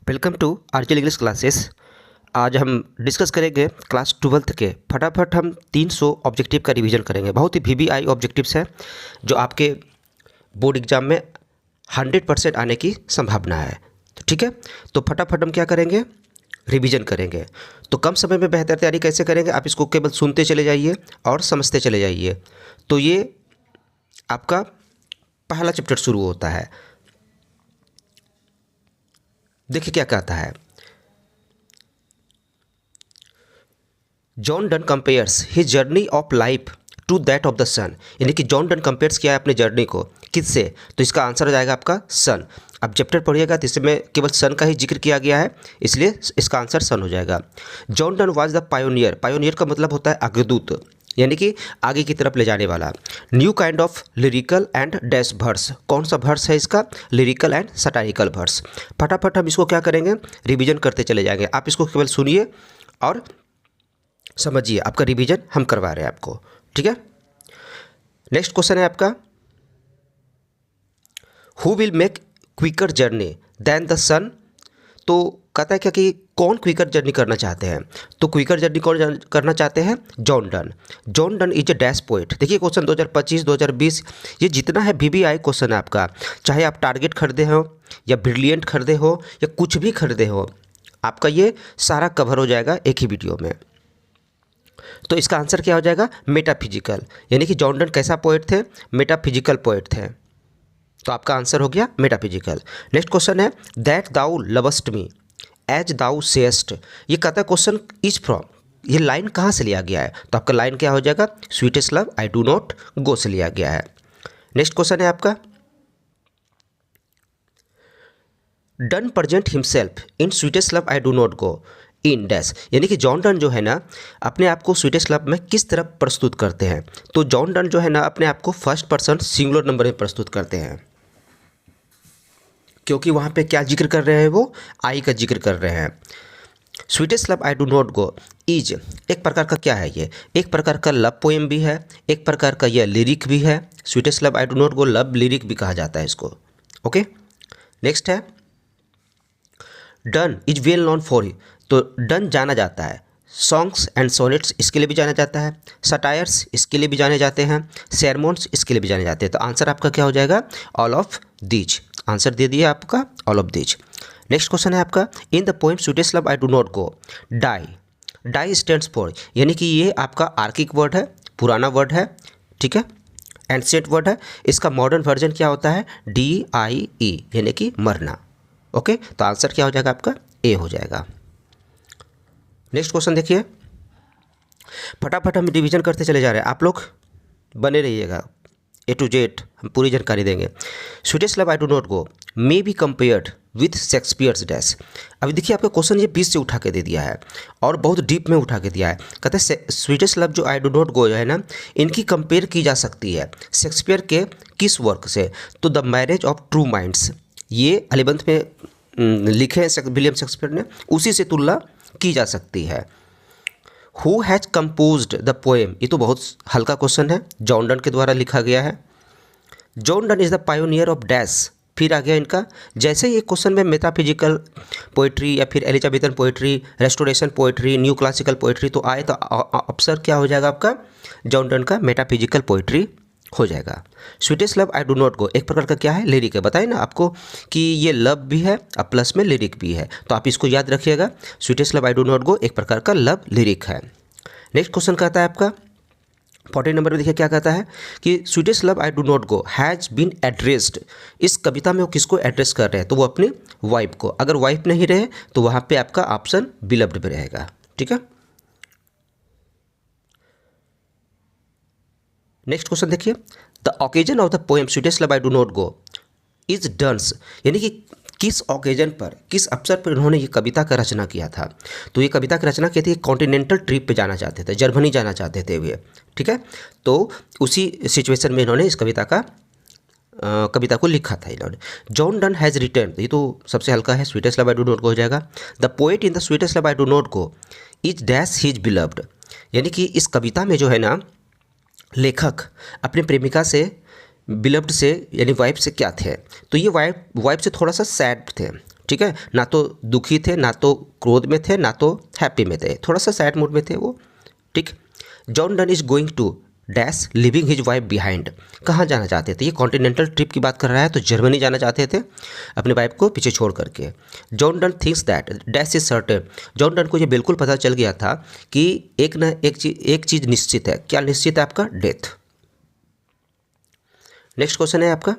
Welcome to RGL English classes. आज हम discuss करेंगे क्लास 12th के। फटाफट हम 300 ऑब्जेक्टिव का रिवीजन करेंगे। बहुत ही वीवीआई ऑब्जेक्टिव्स है जो आपके बोर्ड एग्जाम में 100% आने की संभावना है। तो ठीक है, तो फटाफट हम क्या करेंगे, रिवीजन करेंगे। तो कम समय में बेहतर तैयारी कैसे करेंगे, आप इसको केवल सुनते चले जाइए और समझते चले जाइए। तो ये आपका पहला चैप्टर शुरू होता है। देखिए क्या कहता है। John Donne compares his journey of life to that of the sun. यानी कि जॉन डन कंपेयर्स किया है अपने जर्नी को किससे, तो इसका आंसर हो जाएगा आपका सन। अब चैप्टर पढ़िएगा तो इसमें केवल सन का ही जिक्र किया गया है, इसलिए इसका आंसर सन हो जाएगा। John Donne was the pioneer. Pioneer का मतलब होता है अग्रदूत, यानी कि आगे की तरफ ले जाने वाला। New kind of lyrical and dash verse. कौन सा वर्स है इसका, लिरिकल एंड सटारिकल वर्स। फटाफट हम इसको क्या करेंगे, रिवीजन करते चले जाएंगे। आप इसको केवल सुनिए और समझिए, आपका रिवीजन हम करवा रहे हैं आपको, ठीक है। नेक्स्ट क्वेश्चन है आपका, who will make quicker journey then the sun. तो कहता है क्या कि कौन क्विकर जर्नी करना चाहते हैं, तो क्विकर जर्नी कौन करना चाहते हैं, John Donne. John Donne is a dash poet. देखिए क्वेश्चन 2025 2020 ये जितना है वीवीआई क्वेश्चन है आपका, चाहे आप टारगेट खरीदे हो या ब्रिलियंट खरीदे हो या कुछ भी खरीदे हो, आपका ये सारा कवर हो जाएगा एक ही वीडियो में। तो इसका आंसर क्या हो जाएगा, मेटाफिजिकल। यानी कि जॉन डन कैसा पोएट थे, मेटाफिजिकल पोएट थे। तो आपका आंसर हो गया मेटाफिजिकल। नेक्स्ट क्वेश्चन है, that thou lovest me as thou sayest. ये कहता है क्वेश्चन इज फ्रॉम, ये लाइन कहाँ से लिया गया है, तो आपका लाइन क्या हो जाएगा, sweetest love I do not गो से लिया गया है। नेक्स्ट क्वेश्चन है आपका, done present himself in sweetest love I do not go in dash. यानी कि जॉन डन जो है ना अपने आप को स्वीटेस्ट लव में किस तरह प्रस्तुत करते हैं, तो जॉन डन जो है ना अपने आप को फर्स्ट पर्सन सिंगुलर नंबर में प्रस्तुत करते हैं, क्योंकि वहाँ पे क्या जिक्र कर रहे हैं, वो आई का जिक्र कर रहे हैं। Sweetest love I do not go is एक प्रकार का क्या है, ये एक प्रकार का लव पोएम भी है, एक प्रकार का यह लिरिक भी है। Sweetest love I do not go love lyric भी कहा जाता है इसको, ओके। नेक्स्ट है, done is well known for he. तो डन जाना जाता है सॉन्ग्स एंड सोनेट्स इसके लिए भी जाना जाता है, सटायर्स इसके लिए भी जाने जाते हैं, सेरमोन्स इसके लिए भी जाने जाते हैं। तो आंसर आपका क्या हो जाएगा, ऑल ऑफ दीज। आंसर दे दिया आपका all of these. Next question है आपका, in the poem sweetest love I do not go die. Die stands for, यानी कि ये आपका आर्किक वर्ड है, पुराना वर्ड है, ठीक है, एंशिएंट वर्ड है। इसका मॉडर्न वर्जन क्या होता है, DIE, यानी कि मरना, ओके। तो आंसर क्या हो जाएगा आपका, ए हो जाएगा। नेक्स्ट क्वेश्चन देखिए, फटाफट हम रिवीजन करते चले जा रहे हैं, आप लोग बने रहिएगा, A to Z हम पूरी जानकारी देंगे। Sweetest love I do not go may be compared with Shakespeare's dash. अभी देखिए आपका क्वेश्चन ये 20 से उठा के दे दिया है और बहुत डीप में उठा के दिया है। कहते हैं स्वीटेस्ट लव जो आई डू नॉट गो है ना, इनकी कंपेयर की जा सकती है शेक्सपियर के किस वर्क से, तो the marriage of true minds, ये 11th में लिखे हैं विलियम शेक्सपियर ने, उसी से तुलना की जा सकती है। Who has composed the poem, ये तो बहुत हल्का क्वेश्चन है, जॉन डन के द्वारा लिखा गया है। John done is the pioneer of dash, फिर आ गया इनका। जैसे ही क्वेश्चन में मेटाफिजिकल पोइट्री या फिर Elizabethan poetry, restoration poetry, new classical poetry तो आए, तो अवसर क्या हो जाएगा आपका, जॉन डन का मेटाफिजिकल पोइट्री हो जाएगा। Sweetest love I do not गो एक प्रकार का क्या है, लिरिक है। बताए ना आपको कि ये लव भी है और प्लस में लिरिक भी है, तो आप इसको याद रखिएगा। Sweetest love I do not गो एक प्रकार का लव लिरिक है। नेक्स्ट क्वेश्चन कहता है आपका 40 नंबर में, देखिए क्या कहता है कि sweetest love I do not go has been addressed. इस कविता में वो किसको एड्रेस कर रहे हैं, तो वो अपनी वाइफ को। अगर वाइफ नहीं रहे तो वहाँ पे आपका ऑप्शन बिलव्ड पे रहेगा, ठीक है। नेक्स्ट क्वेश्चन देखिए, the occasion of the poem sweetest love I do not go is Donne's. यानी कि किस ओकेजन पर, किस अवसर पर इन्होंने ये कविता का रचना किया था, तो ये कविता की रचना की थी, कॉन्टिनेंटल ट्रिप पे जाना चाहते थे, जर्मनी जाना चाहते थे वे, ठीक है। तो उसी सिचुएशन में इन्होंने इस कविता को लिखा था इन्होंने। जॉन डन हैज़ रिटर्न, ये तो सबसे हल्का है, sweetest love I do not गो हो जाएगा। The poet in the sweetest love I do not go is dash his beloved. यानी कि इस कविता में जो है ना लेखक अपने प्रेमिका से, बिलव्ड से यानी वाइफ से क्या थे, तो ये वाइफ से थोड़ा सा सैड थे, ठीक है, ना तो दुखी थे, ना तो क्रोध में थे, ना तो हैप्पी में थे, थोड़ा सा सैड मूड में थे वो। ठीक। John Donne is going to dash living his wife behind, कहाँ जाना चाहते थे? ये कॉन्टिनेंटल ट्रिप की बात कर रहा है, तो जर्मनी जाना चाहते थे अपनी वाइफ को पीछे छोड़ करके। John Donne thinks that dash is certain, John Donne को ये बिल्कुल पता चल गया था कि एक ना एक चीज़ निश्चित है। क्या निश्चित है आपका? डेथ। नेक्स्ट क्वेश्चन है आपका,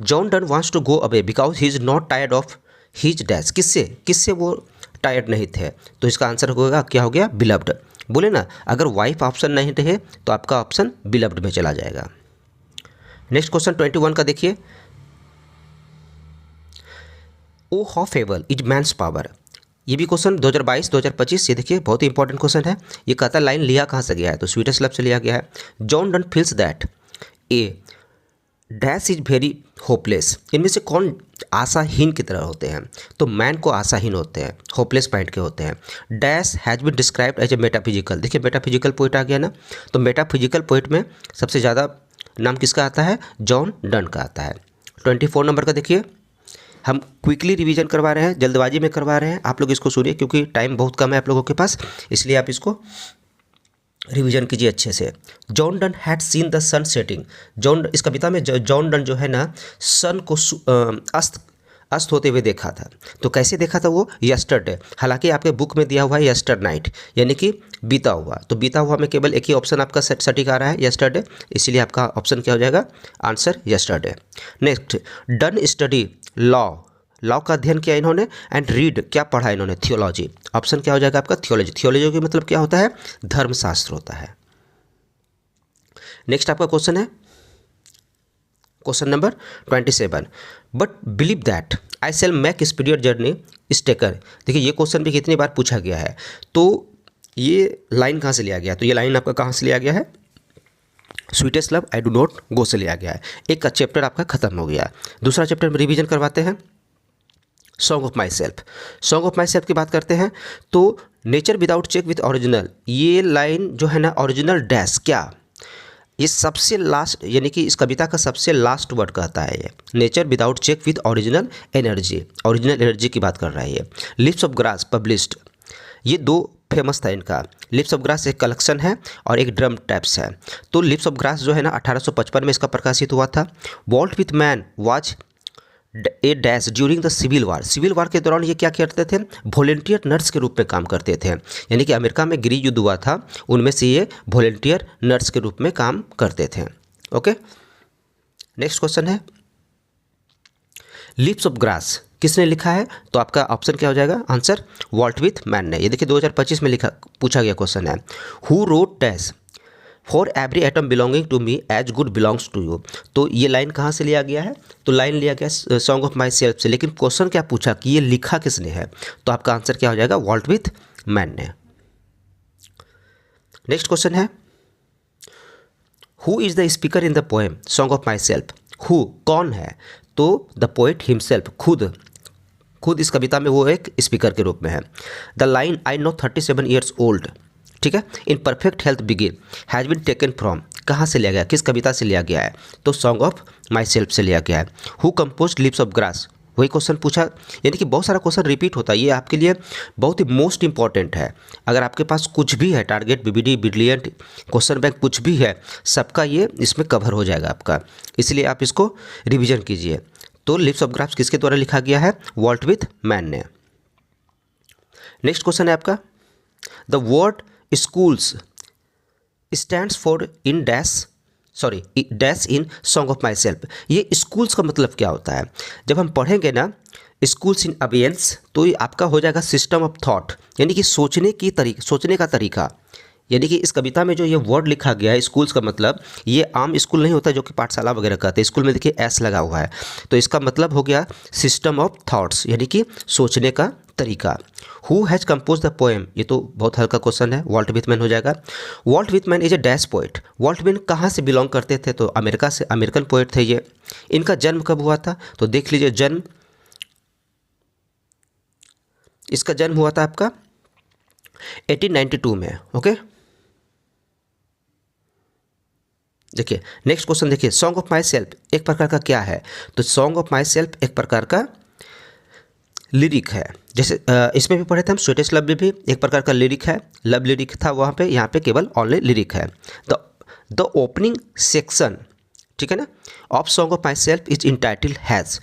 John Donne wants to go away because he is not tired of his dash, किससे किससे वो टायर्ड नहीं थे? तो इसका आंसर होगा, क्या हो गया? बिलव्ड। बोले ना, अगर वाइफ ऑप्शन नहीं रहे तो आपका ऑप्शन बिलव्ड में चला जाएगा। नेक्स्ट क्वेश्चन 21 का देखिए, O how feeble is man's power, ये भी क्वेश्चन 2022-2025, ये देखिए बहुत ही इंपॉर्टेंट क्वेश्चन है। ये कहता लाइन लिया कहाँ से गया है? तो स्वीडिश लब से लिया गया है। John done feels that A dash is very hopeless, इनमें से कौन आशाहीन की तरह होते हैं? तो मैन को आशाहीन होते हैं, होपलेस माइंड के होते हैं। Dash has been described as a metaphysical, देखिए मेटाफिजिकल पोइट आ गया ना, तो मेटाफिजिकल पोइट में सबसे ज़्यादा नाम किसका आता है? जॉन डन का आता है। 24 नंबर का देखिए, हम क्विकली रिवीजन करवा रहे हैं, जल्दबाजी में करवा रहे हैं, आप लोग इसको सुनिए क्योंकि टाइम बहुत कम है आप लोगों के पास, इसलिए आप इसको रिवीजन कीजिए अच्छे से। John Donne had seen the sun setting, John, इस कविता में जॉन डन जो है ना सन को अस्त होते हुए देखा था। तो कैसे देखा था वो? यस्टरडे, हालांकि आपके बुक में दिया हुआ है यस्टर नाइट, यानी कि बीता हुआ, तो बीता हुआ में केवल एक ही ऑप्शन आपका सटीक आ रहा है, यस्टरडे, इसीलिए आपका ऑप्शन क्या हो जाएगा? Answer yesterday. Next, done study law, law का अध्ययन किया इन्होंने, एंड रीड, क्या पढ़ा इन्होंने? थियोलॉजी, ऑप्शन क्या हो जाएगा आपका? थियोलॉजी। थियोलॉजी का मतलब क्या होता है? धर्मशास्त्र होता है। नेक्स्ट आपका क्वेश्चन है question number 27, but believe that I shall make speedier journey is taker, देखिए ये क्वेश्चन भी कितनी बार पूछा गया है। तो ये लाइन कहाँ से लिया गया? तो ये लाइन आपका कहाँ से लिया गया है? Sweetest love I do not गो से लिया गया है। एक का चैप्टर आपका खत्म हो गया, दूसरा चैप्टर में रिवीजन करवाते हैं। Song of myself, song of myself की बात करते हैं, तो nature without check with original, ये लाइन जो है ना, ओरिजिनल डैश क्या, ये सबसे लास्ट, यानी कि इस कविता का सबसे लास्ट वर्ड कहता है ये। Nature without check with original energy, original energy की बात कर रहा है ये। लिप्स ऑफ ग्रास पब्लिश्ड, ये दो फेमस था इनका। लिप्स ऑफ ग्रास एक कलेक्शन है और एक ड्रम टैप्स है। तो लिप्स ऑफ ग्रास जो है ना 1855 में इसका प्रकाशित हुआ था। Walt Whitman was a dash during the civil war, civil war के दौरान ये क्या करते थे? वॉलेंटियर नर्स के रूप में काम करते थे, यानी कि अमेरिका में गृह युद्ध हुआ था, उनमें से ये वॉलेंटियर नर्स के रूप में काम करते थे। ओके, नेक्स्ट क्वेश्चन है, लिप्स ऑफ ग्रास किसने लिखा है? तो आपका ऑप्शन क्या हो जाएगा? आंसर वॉल्ट विथ मैन ने। ये देखिए 2025 में लिखा पूछा गया क्वेश्चन है। Who wrote dash for every atom belonging to me as good belongs to you, तो ये लाइन कहाँ से लिया गया है? तो लाइन लिया गया सॉन्ग ऑफ माई सेल्फ से, लेकिन क्वेश्चन क्या पूछा कि ये लिखा किसने है? तो आपका आंसर क्या हो जाएगा? वॉल्ट विथ मैन ने। नेक्स्ट क्वेश्चन है, who is the speaker in the poem song of my self, who कौन है? तो द पोएट हिमसेल्फ, खुद इस कविता में वो एक स्पीकर के रूप में है। The line I know 37 years old, ठीक है, in perfect health begin has been taken from, कहाँ से लिया गया? किस कविता से लिया गया है? तो सॉन्ग ऑफ माई सेल्फ से लिया गया है। Who compose lips of grass, वही क्वेश्चन पूछा, यानी कि बहुत सारा क्वेश्चन रिपीट होता है, ये आपके लिए बहुत ही मोस्ट इंपॉर्टेंट है। अगर आपके पास कुछ भी है, target, BBD, brilliant, question bank कुछ भी है, सबका ये इसमें कवर हो जाएगा आपका, इसलिए आप इसको रिविजन कीजिए। तो लिप्स ऑफ ग्रास किसके द्वारा लिखा गया है? वॉल्ट विथ मैन ने। नेक्स्ट क्वेश्चन है आपका, the word schools stands for in dash in song of myself, ये स्कूल्स का मतलब क्या होता है? जब हम पढ़ेंगे ना स्कूल्स इन अबियंस, तो ये आपका हो जाएगा सिस्टम ऑफ थॉट, यानी कि सोचने का तरीका। यानी कि इस कविता में जो ये वर्ड लिखा गया है स्कूल्स का मतलब, ये आम स्कूल नहीं होता जो कि पाठशाला वगैरह कहते हैं, स्कूल में देखिए एस लगा हुआ है, तो इसका मतलब हो गया सिस्टम ऑफ थॉट्स, यानी कि सोचने का तरीका। Who has compose the poem, ये तो बहुत हल्का क्वेश्चन है, वॉल्ट विथमैन हो जाएगा। Walt Whitman is a dash poet, Walt Whitman कहाँ से बिलोंग करते थे? तो अमेरिका से, अमेरिकन पोएट थे ये। इनका जन्म कब हुआ था? तो देख लीजिए जन्म, इसका जन्म हुआ था आपका 1892 में। ओके, देखिए नेक्स्ट क्वेश्चन देखिए, सॉन्ग ऑफ माई सेल्फ एक प्रकार का क्या है? तो सॉन्ग ऑफ माई सेल्फ एक प्रकार का लिरिक है। जैसे इसमें भी पढ़े थे हम, स्वीटेस्ट लव में भी एक प्रकार का लिरिक है, लव लिरिक था वहाँ पे, यहाँ पे केवल ओनली लिरिक है। द ओपनिंग सेक्शन, ठीक है ना, of song of myself is entitled has.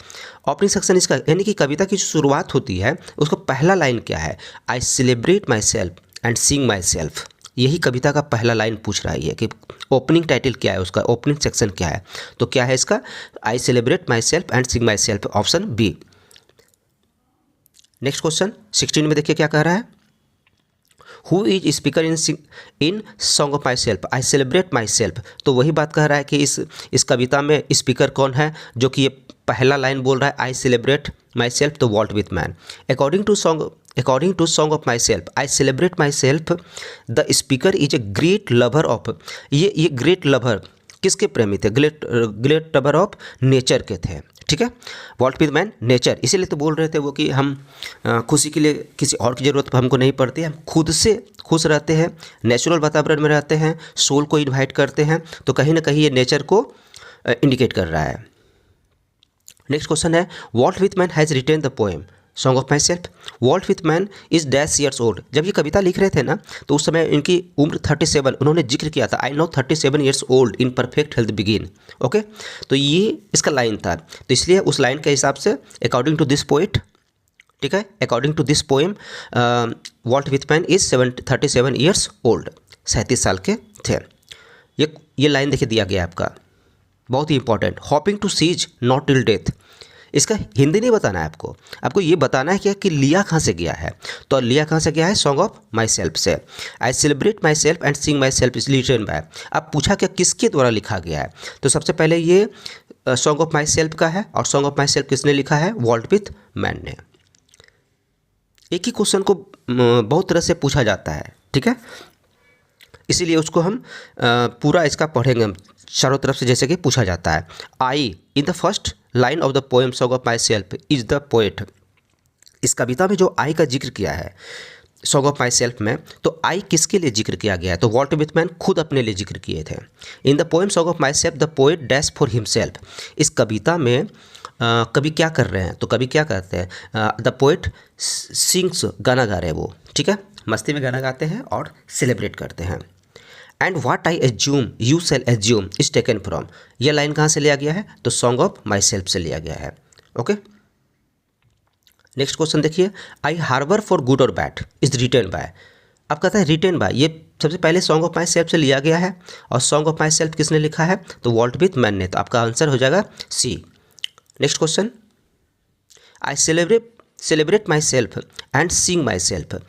Opening section इसका यानी कि कविता की जो शुरुआत होती है उसका पहला लाइन क्या है? I celebrate myself and sing my self. यही कविता का पहला लाइन पूछ रहा है कि ओपनिंग टाइटल क्या है उसका, ओपनिंग सेक्शन क्या है? तो क्या है इसका? I celebrate myself and sing myself, option B. Next question 16 में देखिए क्या कह रहा है, who is speaker in song of myself? I celebrate myself. तो वही बात कह रहा है कि इस कविता में स्पीकर कौन है जो कि ये पहला लाइन बोल रहा है, आई सेलिब्रेट माई सेल्फ, तो Walt Whitman. According to song of myself I celebrate myself the speaker is a great lover of, ये ग्रेट लवर किसके प्रेमी थे? ग्रेट लवर ऑफ नेचर के थे, ठीक है। वॉल्ट विथमैन नेचर, इसीलिए तो बोल रहे थे वो कि हम खुशी के लिए किसी और की ज़रूरत हमको नहीं पड़ती, हम खुद से खुश रहते हैं, नेचुरल वातावरण में रहते हैं, सोल को इन्वाइट करते हैं, तो कहीं ना कहीं ये नेचर को इंडिकेट कर रहा है। नेक्स्ट क्वेश्चन है, Walt Whitman has written the poem song of myself. Walt Whitman is dash years old. जब ये कविता लिख रहे थे ना तो उस समय इनकी उम्र 37, उन्होंने जिक्र किया था, I know 37 years old in perfect health begin. Okay, तो ये इसका लाइन था, तो इसलिए उस लाइन के हिसाब से अकॉर्डिंग टू दिस पोइट, ठीक है, according to this poem Walt Whitman is 37 years old, 37 साल के थे। ये लाइन देखिए दिया गया आपका, बहुत ही important, hopping to cease not till death. इसका हिंदी नहीं बताना है आपको, आपको ये बताना है क्या कि लिया कहाँ से गया है। तो लिया कहाँ से गया है? सॉन्ग ऑफ माई सेल्फ से। I celebrate myself and sing myself is written by. अब पूछा क्या किसके द्वारा लिखा गया है? तो सबसे पहले ये सॉन्ग ऑफ माई सेल्फ का है, और सॉन्ग ऑफ माई सेल्फ किसने लिखा है? वॉल्ट विथमैन ने। एक ही क्वेश्चन को बहुत तरह से पूछा जाता है, ठीक है, इसीलिए उसको हम पूरा इसका पढ़ेंगे चारों तरफ से, जैसे कि पूछा जाता है। I in the first line of the poem song of myself is the poet. इस कविता में जो आई का जिक्र किया है सॉन्ग ऑफ माई सेल्फ में, तो आई किसके लिए जिक्र किया गया है? तो वॉल्ट विथमैन खुद अपने लिए जिक्र किए थे। इन the poem song of myself the poet dash for himself. इस कविता में कवि क्या कर रहे हैं? तो कवि क्या करते हैं? द पोएट सिंग्स, गाना गा रहे हैं वो, ठीक है, मस्ती में गाना गाते हैं और सेलिब्रेट करते हैं। And what I assume you shell assume is taken from. यह लाइन कहाँ से लिया गया है? तो सॉन्ग ऑफ माई सेल्फ से लिया गया है। ओके, नेक्स्ट क्वेश्चन देखिए, आई हार्बर फॉर गुड और बैड इज रिटेन बाय। अब कहता है रिटेन बाय, ये सबसे पहले सॉन्ग ऑफ माई सेल्फ से लिया गया है, और सॉन्ग ऑफ माई सेल्फ किसने लिखा है? तो वॉल्ट विथमैन ने। तो आपका आंसर हो जाएगा C. Next question, I celebrate myself and sing myself.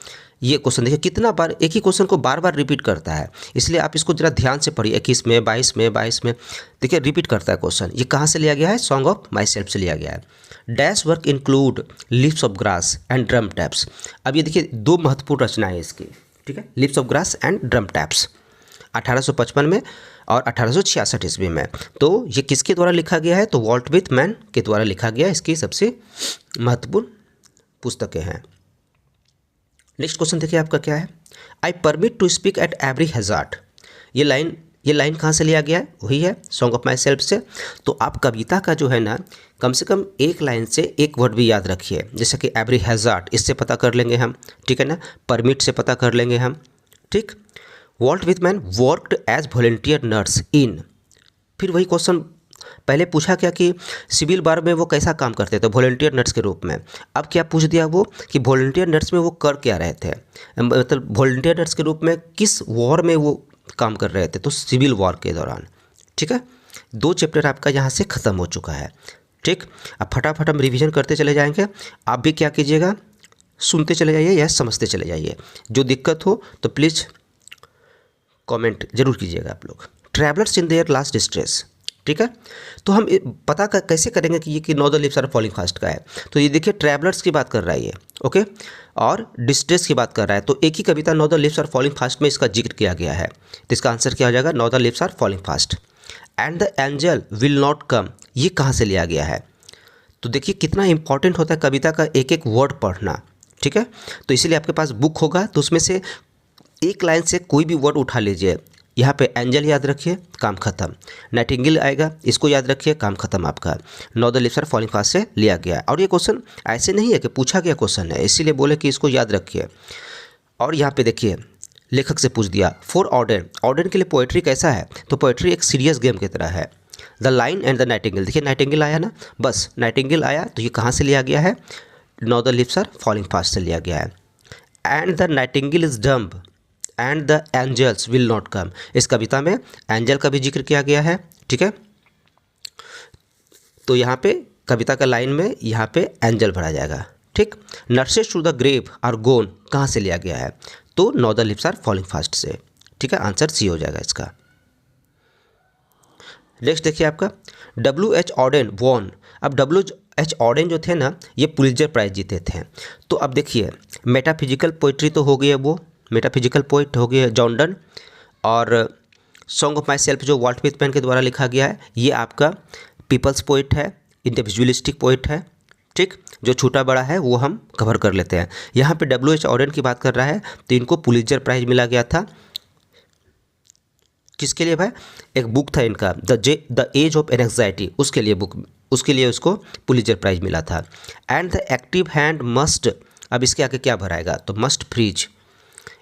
ये क्वेश्चन देखिए कितना बार एक ही क्वेश्चन को बार बार रिपीट करता है, इसलिए आप इसको जरा ध्यान से पढ़िए। 21 में, 22 में देखिए रिपीट करता है क्वेश्चन। ये कहाँ से लिया गया है? सॉन्ग ऑफ माई सेल्फ से लिया गया है। Dash work include lips of grass and drum taps. अब ये देखिए दो महत्वपूर्ण रचनाएं हैं इसकी, ठीक है, lips of grass and drum taps, 1855 में और 1866 ईस्वी में। तो ये किसके द्वारा लिखा गया है? तो वॉल्ट विथमैन के द्वारा लिखा गया। इसकी सबसे महत्वपूर्ण पुस्तकें हैं। नेक्स्ट क्वेश्चन देखिए आपका क्या है, I permit to speak at every hazard. ये लाइन कहाँ से लिया गया है? वही है सॉन्ग ऑफ माई सेल्फ से। तो आप कविता का जो है ना कम से कम एक लाइन से एक वर्ड भी याद रखिए, जैसे कि एवरी हैजार्ड, इससे पता कर लेंगे हम, ठीक है ना, परमिट से पता कर लेंगे हम, ठीक। Walt Whitman worked as volunteer nurse in, फिर वही क्वेश्चन पहले पूछा क्या कि सिविल वार में वो कैसा काम करते थे? वॉलंटियर नर्स के रूप में। अब क्या पूछ दिया वो कि वॉलंटियर नर्स में वो कर क्या रहे थे, मतलब वॉलंटियर नर्स के रूप में किस वॉर में वो काम कर रहे थे? तो सिविल वॉर के दौरान, ठीक है। 2 चैप्टर आपका यहाँ से ख़त्म हो चुका है, ठीक। अब फटाफट हम रिविज़न करते चले जाएंगे। आप भी क्या कीजिएगा, सुनते चले जाइए या समझते चले जाइए। जो दिक्कत हो तो प्लीज़ कमेंट जरूर कीजिएगा आप लोग। Travellers in their last distress, ठीक है। तो हम पता कैसे करेंगे कि ये कि no the lips are falling fast का है? तो ये देखिए ट्रैवलर्स की बात कर रहा है ये, ओके, और डिस्ट्रेस की बात कर रहा है। तो एक ही कविता no the lips are falling fast में इसका जिक्र किया गया है, तो इसका आंसर क्या हो जाएगा? No the lips are falling fast. And the angel will not come, ये कहाँ से लिया गया है? तो देखिए कितना इंपॉर्टेंट होता है कविता का एक एक वर्ड पढ़ना, ठीक है। तो इसीलिए आपके पास बुक होगा तो उसमें से एक लाइन से कोई भी वर्ड उठा लीजिए, यहाँ पे एंजल याद रखिए, काम खत्म। नाइटिंगेल आएगा, इसको याद रखिए, काम खत्म आपका। No the lips are falling fast से लिया गया। और ये क्वेश्चन ऐसे नहीं है कि पूछा गया क्वेश्चन है, इसीलिए बोले कि इसको याद रखिए। और यहाँ पे देखिए लेखक से पूछ दिया फॉर ऑर्डन, ऑर्डन के लिए पोएट्री कैसा है, तो पोएट्री एक सीरियस गेम की तरह है। The line and the Nightingale, देखिए नाइटिंगेल आया ना, बस नाइटिंगेल आया तो ये कहाँ से लिया गया है, no the lips are falling fast से लिया गया है। And the nightingale is dumb and the angels will not come, इस कविता में एंजल का भी जिक्र किया गया है, ठीक है। तो यहाँ पे कविता का लाइन में यहाँ पे एंजल भरा जाएगा, ठीक। Nurses to the grave are gone कहाँ से लिया गया है, तो no the lips are falling fast से, ठीक है। आंसर सी हो जाएगा इसका। नेक्स्ट देखिए आपका W.H. Auden won. अब W.H. ऑर्डेन जो थे ना, ये पुलित्जर प्राइज जीते थे। तो अब देखिए मेटाफिजिकल पोइट्री तो हो गई है, वो मेटाफिजिकल पोइट हो गई है जॉन डन। और सॉन्ग ऑफ माई सेल्फ जो वॉल्ट व्हिटमैन के द्वारा लिखा गया है, ये आपका पीपल्स पोइट है, इंडिविजुअलिस्टिक पोइट है, ठीक। जो छोटा बड़ा है वो हम कवर कर लेते हैं। यहाँ पे W.H. ऑर्डेन की बात कर रहा है, तो इनको पुलित्जर प्राइज मिला गया था। किसके लिए भाई, एक बुक था इनका द एज ऑफ एंग्जाइटी, उसके लिए बुक, उसके लिए उसको पुलित्जर प्राइज मिला था। And the active hand must, अब इसके आगे क्या भराएगा, तो must freeze.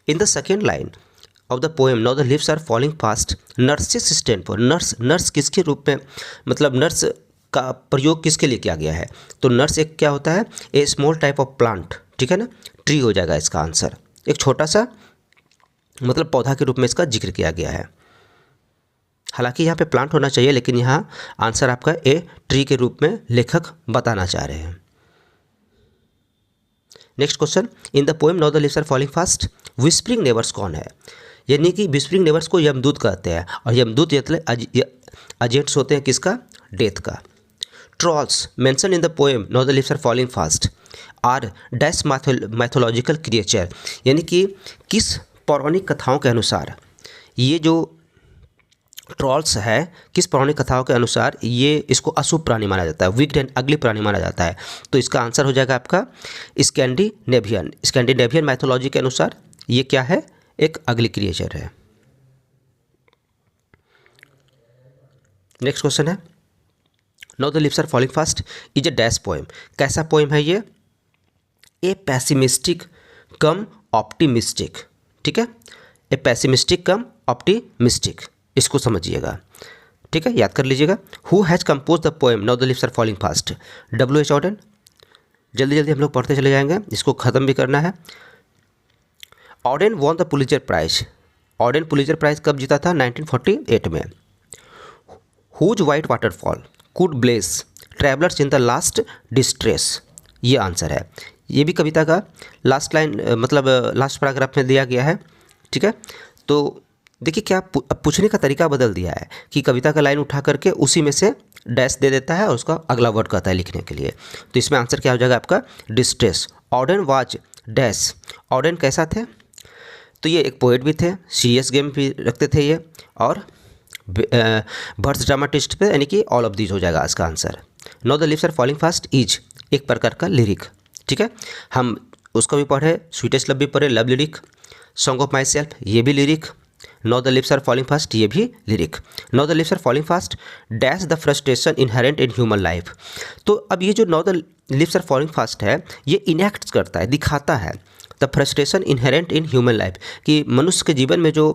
In the second line of the poem no the lips are falling fast, nurses stand for, nurse, nurse किसके रूप में, मतलब नर्स का प्रयोग किसके लिए किया गया है, तो नर्स एक क्या होता है, ए स्मॉल टाइप ऑफ प्लांट, ठीक है ना, ट्री हो जाएगा इसका आंसर। एक छोटा सा मतलब पौधा के रूप में इसका जिक्र किया गया है। हालांकि यहाँ पे प्लांट होना चाहिए, लेकिन यहाँ आंसर आपका ए ट्री के रूप में लेखक बताना चाह रहे हैं। Next question, in the poem no the lips are falling fast whispering neighbours कौन है, यानी कि विस्परिंग नेबर्स को यमदूत कहते हैं, और यमदूत एजेंट्स होते हैं किसका, डेथ का। Trolls mention in the poem no the lips are falling fast are dash mythological creature, यानी कि किस पौराणिक कथाओं के अनुसार ये जो ट्रॉल्स है, किस पौराणिक कथाओं के अनुसार ये इसको अशुभ प्राणी माना जाता है, विक्ड एंड अगली प्राणी माना जाता है। तो इसका आंसर हो जाएगा आपका स्कैंडिनेवियन मैथोलॉजी के अनुसार ये क्या है, एक अगली क्रिएचर है। नेक्स्ट क्वेश्चन है no the lips are falling fast is a dash poem, कैसा पोएम है ये, ए पैसिमिस्टिक कम ऑप्टिमिस्टिक, ठीक है, ए पैसिमिस्टिक कम ऑप्टिमिस्टिक, इसको समझिएगा, ठीक है, याद कर लीजिएगा। Who has compose the poem no the lips are falling fast, W.H. Auden. जल्दी जल्दी हम लोग पढ़ते चले जाएंगे, इसको ख़त्म भी करना है। Auden won the Pulitzer prize, Auden Pulitzer prize कब जीता था, 1948 में। Whose white waterfall could bless travellers in the last distress, ये आंसर है। ये भी कविता का लास्ट लाइन मतलब लास्ट पैराग्राफ में दिया गया है, ठीक है। तो देखिए क्या पूछने का तरीका बदल दिया है कि कविता का लाइन उठा करके उसी में से डैश दे देता है और उसका अगला वर्ड कहता है लिखने के लिए। तो इसमें आंसर क्या हो जाएगा आपका, distress. Ordained was dash, ordained कैसा थे, तो ये एक पोएट भी थे, सीरियस गेम भी रखते थे ये, और वर्स ड्रामाटिस्ट पे, यानी कि ऑल ऑफ दीज हो जाएगा इसका answer. No the lips are falling fast is एक प्रकार का लिरिक, ठीक है, हम उसको भी पढ़े, स्वीटेस्ट लव भी पढ़े, love lyric. Song of myself ये भी lyric, no the lips are falling fast ये भी lyric. No the lips are falling fast dash the frustration inherent in human life. तो अब ये जो no the lips are falling fast है, ये इनैक्ट करता है, दिखाता है the frustration inherent in human life, कि मनुष्य के जीवन में जो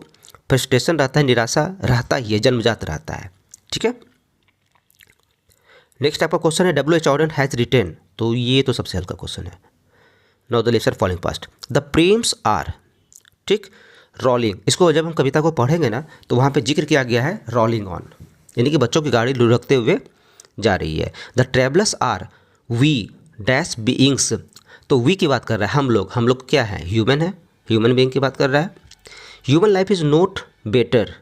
फ्रस्ट्रेशन रहता है, निराशा रहता ही है, जन्मजात रहता है, ठीक है। नेक्स्ट आपका क्वेश्चन है W.H. ऑर्डेन हैज़ रिटेन, तो ये तो सबसे हल्का क्वेश्चन है। No the lips are falling fast the prams are, ठीक, रोलिंग, इसको जब हम कविता को पढ़ेंगे ना तो वहाँ पे जिक्र किया गया है रोलिंग ऑन, यानी कि बच्चों की गाड़ी लुढ़कते हुए जा रही है। The travellers are we dash beings, तो वी की बात कर रहा है, हम लोग क्या है, ह्यूमन है, ह्यूमन बीइंग की बात कर रहा है। Human life is not better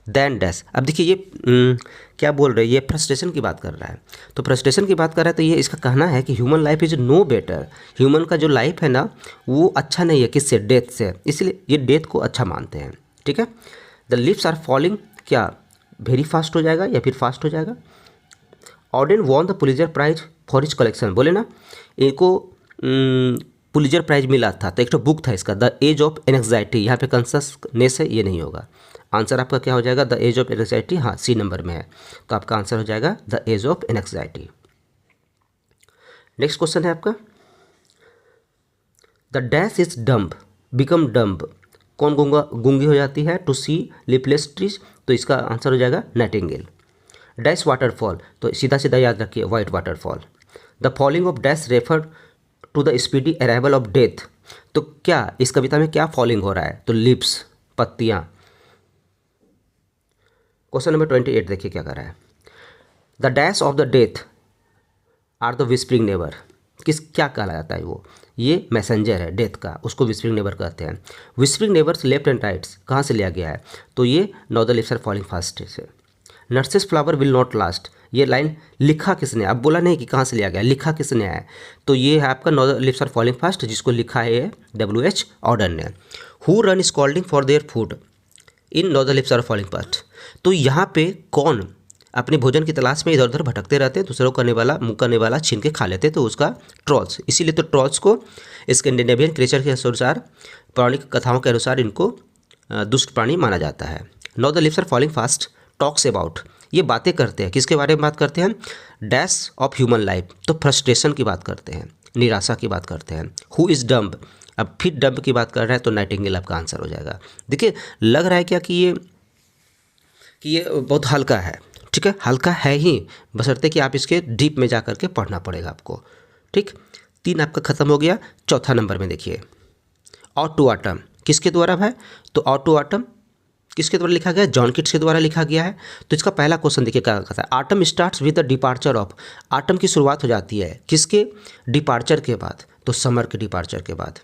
than dash. अब देखिए ये क्या बोल रहे हैं, ये फ्रस्ट्रेशन की बात कर रहा है, तो फ्रस्ट्रेशन की बात कर रहा है, तो ये इसका कहना है कि human life is no better, human का जो लाइफ है ना वो अच्छा नहीं है, किससे, डेथ से, इसलिए ये डेथ को अच्छा मानते हैं, ठीक है। द लिप्स आर फॉलिंग क्या वेरी फास्ट हो जाएगा या फिर फास्ट हो जाएगा। Auden won the Pulitzer prize for his collection, बोले ना इनको पुलित्जर प्राइज मिला था, तो एक तो बुक था इसका द एज ऑफ एंग्जाइटी, यहाँ पे कंससनेस है, ये नहीं होगा। आंसर आपका क्या हो जाएगा, द एज ऑफ एंग्जाइटी, हाँ सी नंबर में है, तो आपका आंसर हो जाएगा the age of anxiety. Next question है आपका, the dash is dumb become dumb, कौन गूंगा गूंगी हो जाती है, टू सी लिपलेस ट्रीज, तो इसका आंसर हो जाएगा नाइटिंगेल। डैश वाटरफॉल, तो सीधा सीधा याद रखिए white waterfall. The falling of dash refer to the speedy arrival of death, तो क्या इस कविता में क्या फॉलिंग हो रहा है, तो लिप्स, पत्तियां। क्वेश्चन नंबर 28 देखिए क्या कर रहा है, the dash of the death are the whispering neighbour, किस क्या कहा जाता है वो, ये मैसेंजर है डेथ का, उसको विस्परिंग नेबर कहते हैं। Whispering neighbours left and rights कहाँ से लिया गया है, तो ये northern lips are falling fast से। Nurses flower will not last, ये लाइन लिखा किसने, अब बोला नहीं कि कहाँ से लिया गया, लिखा किसने है, तो ये है आपका northern lips are falling fast, जिसको लिखा है W.H. ऑर्डन ने। Who run scolding for their food in northern lips are falling fast, तो यहाँ पे कौन अपने भोजन की तलाश में इधर उधर भटकते रहते हैं, दूसरों को मुँह करने वाला छीन के खा लेते, तो उसका ट्रॉल्स, इसीलिए तो ट्रॉल्स को स्कैंडिनेवियन क्रिएचर के अनुसार, पौराणिक कथाओं के अनुसार इनको दुष्ट प्राणी माना जाता है। Northern lips are falling fast talks about, ये बातें करते हैं, किसके बारे में बात करते हैं, डैश ऑफ ह्यूमन लाइफ, तो फ्रस्ट्रेशन की बात करते हैं, निराशा की बात करते हैं। हु इज़ डम्ब, अब फिर डम्ब की बात कर रहा है, तो नाइटिंगेल आपका आंसर हो जाएगा। देखिए लग रहा है क्या कि ये बहुत हल्का है, ठीक है, हल्का है ही, बशर्ते कि आप इसके डीप में जा करके पढ़ना पड़ेगा आपको, ठीक। 3 आपका खत्म हो गया। चौथा नंबर में देखिए, ऑट टू ऑटम किसके द्वारा है, तो ऑट टू ऑटम किसके द्वारा लिखा गया है, जॉन किट्स के द्वारा लिखा गया है। तो इसका पहला क्वेश्चन देखिए क्या कहता है, autumn starts with the departure of, autumn की शुरुआत हो जाती है किसके, डिपार्चर के बाद, तो समर के डिपार्चर के बाद,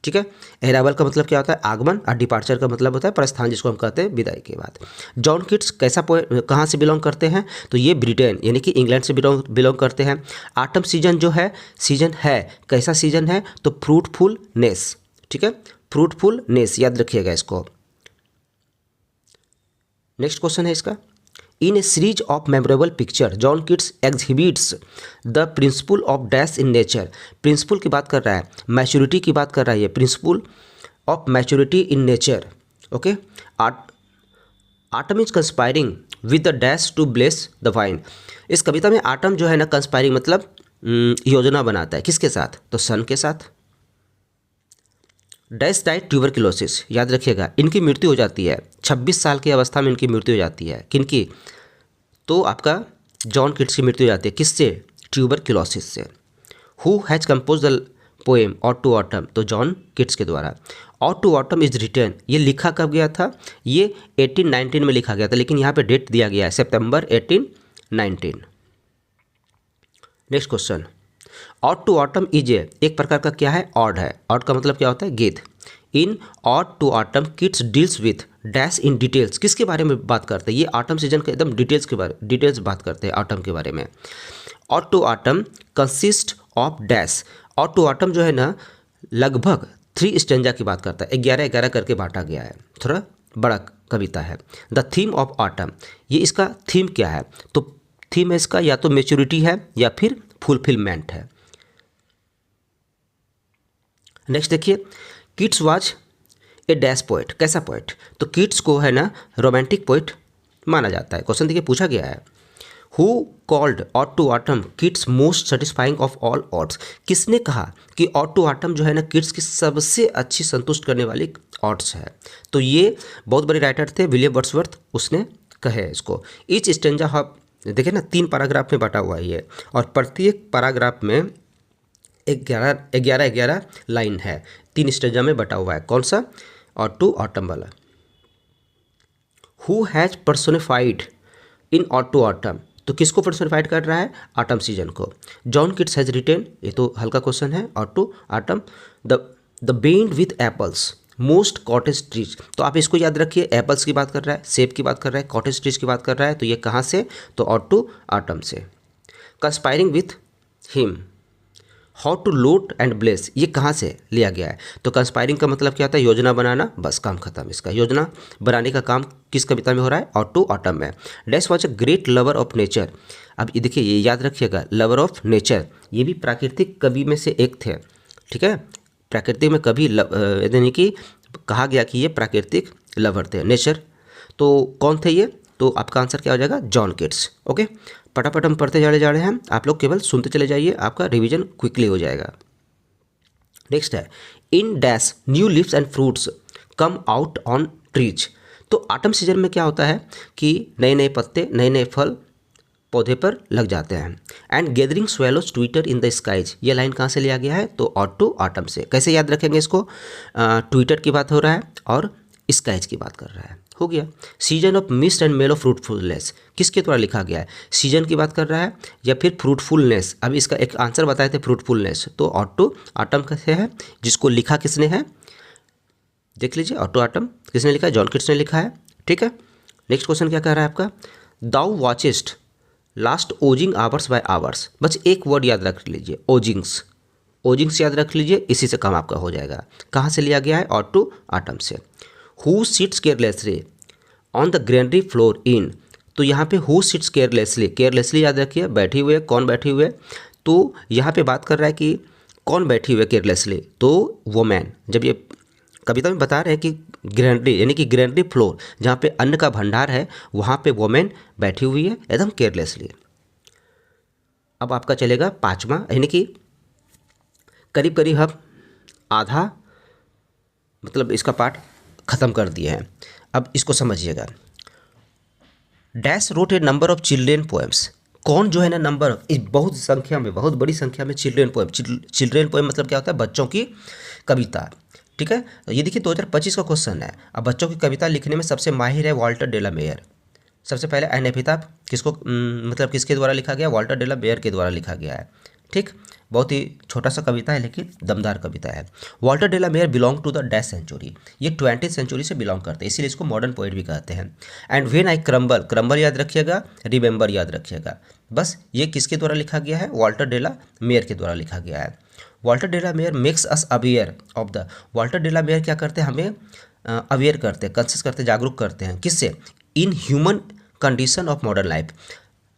ठीक है। अराइवल का मतलब क्या होता है, आगमन, और डिपार्चर का मतलब होता है प्रस्थान, जिसको हम कहते हैं विदाई के बाद। जॉन किट्स कैसा कहाँ से बिलोंग करते हैं, तो ये ब्रिटेन यानी कि इंग्लैंड से बिलोंग करते हैं। आटम सीजन जो है, सीजन है कैसा सीजन है, तो फ्रूटफुलनेस, ठीक है, फ्रूटफुलनेस याद रखिएगा इसको। नेक्स्ट क्वेश्चन है इसका, in a series of memorable picture John Keats exhibits the principle of dash in nature, principle की बात कर रहा है, मैच्योरिटी की बात कर रहा है, ये principle of maturity in nature, okay. Autumn is conspiring with the dash to bless the vine, इस कविता में आटम जो है ना कंस्पायरिंग मतलब योजना बनाता है, किसके साथ, तो सन के साथ। डैश डाइड ट्यूबरक्लोसिस, याद रखिएगा इनकी मृत्यु हो जाती है 26 साल की अवस्था में, इनकी मृत्यु हो जाती है, किनकी, तो आपका जॉन किट्स की मृत्यु हो जाती है, किससे, ट्यूबरक्लोसिस से। Who has compose the poem ode to autumn, तो जॉन किट्स के द्वारा। Ode to autumn is written, ये लिखा कब गया था, ये 1819 में लिखा गया था, लेकिन यहाँ पे डेट दिया गया है सितंबर 1819। Next question, ode to autumn is एक प्रकार का क्या है, ऑड है, ऑड का मतलब क्या होता है, गेद। In ode to autumn Keats deals with dash in details, किसके बारे में बात करते हैं, ये ऑटम सीजन के एकदम डिटेल्स बात करते हैं ऑटम के बारे में। Ode to autumn consist of dash, ode to autumn जो है ना लगभग 3 स्टेंजा की बात करता है, 11 करके बांटा गया है, थोड़ा बड़ा कविता है। द थीम ऑफ ऑटम, ये इसका थीम क्या है, तो थीम है इसका या तो मेच्योरिटी है या फिर फुलफिलमेंट है। नेक्स्ट देखिए, Keats was a dash poet, कैसा पोएट, तो किट्स को है ना रोमांटिक पोएट माना जाता है। क्वेश्चन देखिए पूछा गया है, who called ode to autumn Keats most satisfying of all odes, किसने कहा कि ऑट टू ऑटम जो है ना किट्स की सबसे अच्छी संतुष्ट करने वाली ऑट्स है, तो ये बहुत बड़े राइटर थे विलियम वर्ड्सवर्थ, उसने कहे इसको। ईच स्टेंजा देखिए ना 3 पैराग्राफ में बटा हुआ है ये, और प्रत्येक पैराग्राफ में 11 लाइन है, 3 स्टेंजा में बटा हुआ है, कौन सा, ऑट टू ऑटम वाला। Who has personified in ode to autumn, तो किसको पर्सोनिफाइड कर रहा है, ऑटम सीजन को। जॉन किट्स हैज रिटेन, ये तो हल्का क्वेश्चन है, ode to autumn. The bend with apples most cottage trees, तो आप इसको याद रखिए, एप्पल्स की बात कर रहा है, सेब की बात कर रहा है, कॉटेज ट्रीज की बात कर रहा है, तो ये कहाँ से, तो ऑट टू ऑटम से। Conspiring with him, how to load and bless, ये कहाँ से लिया गया है, तो कंस्पायरिंग का मतलब क्या होता है, योजना बनाना, बस काम खत्म इसका, योजना बनाने का काम किस कविता में हो रहा है, ऑट टू ऑटम में। Dash was a great lover of nature, अब ये देखिए ये याद रखिएगा, लवर ऑफ नेचर, ये भी प्राकृतिक कवि में से एक थे, ठीक है, प्राकृतिक में कभी यानी कि कहा गया कि ये प्राकृतिक लवर थे, नेचर। तो कौन थे ये? तो आपका आंसर क्या हो जाएगा? John Keats. ओके, फटाफट हम पढ़ते जा रहे हैं, आप लोग केवल सुनते चले जाइए, आपका रिवीजन क्विकली हो जाएगा। नेक्स्ट है in dash new leaves and fruits come out on trees. तो ऑटम सीजन में क्या होता है कि नए नए पत्ते, नए नए फल पौधे पर लग जाते हैं। And gathering swallows twitter in the skies, ये लाइन कहाँ से लिया गया है? तो ऑटो ऑटम से। कैसे याद रखेंगे इसको? ट्विटर की बात हो रहा है और स्काइज की बात कर रहा है, हो गया। सीजन ऑफ मिस्ट एंड मेलो फ्रूटफुलनेस किसके द्वारा लिखा गया है? सीजन की बात कर रहा है या फिर फ्रूटफुलनेस? अभी इसका एक आंसर बताए थे फ्रूटफुलनेस, तो ऑटो ऑटम कैसे है, जिसको लिखा किसने है? देख लीजिए, ऑटो ऑटम किसने लिखा है? जॉन किट्स ने लिखा है। ठीक है, नेक्स्ट क्वेश्चन क्या कह रहा है आपका? Thou watchest last oozings hours by hours. बस एक वर्ड याद रख लीजिए, ओजिंग्स। ओजिंग्स याद रख लीजिए, इसी से काम आपका हो जाएगा। कहाँ से लिया गया है? ऑटो ऑटम से। Who sits carelessly on the granary floor इन, तो यहाँ पे हु सिट्स केयरलेसली, केयरलेसली याद रखिए, बैठी हुए, कौन बैठी हुए? तो यहाँ पे बात कर रहा है कि कौन बैठी हुई है केयरलेसली? तो वोमैन। जब ये कविता में बता रहे हैं कि ग्रेनरी यानी कि ग्रेनरी फ्लोर जहाँ पे अन्न का भंडार है, वहाँ पे वोमेन बैठी हुई है एकदम केयरलेसली। अब आपका चलेगा पाँचवा, यानी कि करीब करीब हम आधा मतलब इसका पार्ट ख़त्म कर दिए हैं। अब इसको समझिएगा। Dash wrote a number of children poems. कौन जो है ना नंबर, बहुत संख्या में, बहुत बड़ी संख्या में चिल्ड्रेन पोएम। चिल्ड्रेन पोएम मतलब क्या होता है? बच्चों की कविता। ठीक है, तो ये देखिए 2025 का क्वेश्चन है। अब बच्चों की कविता लिखने में सबसे माहिर है वॉल्टर डे ला मेयर। सबसे पहले एन एपिताफ किसको मतलब किसके द्वारा लिखा गया? वॉल्टर डे ला मेयर के द्वारा लिखा गया है। ठीक, बहुत ही छोटा सा कविता है लेकिन दमदार कविता है। Walter de la Mare belong to the dash century, ये 20th सेंचुरी से बिलोंग करते हैं, इसीलिए इसको मॉडर्न पोएट भी कहते हैं। And when I crumble, crumble याद रखिएगा, रिमेंबर याद रखिएगा। बस ये किसके द्वारा लिखा गया है? वॉल्टर डे ला मेयर के द्वारा लिखा गया है। Walter de la Mare makes us aware of the, Walter de la Mare क्या करते हैं? हमें अवेयर करते हैं, कंसियस करते हैं, जागरूक करते हैं। किससे? In human condition of modern life,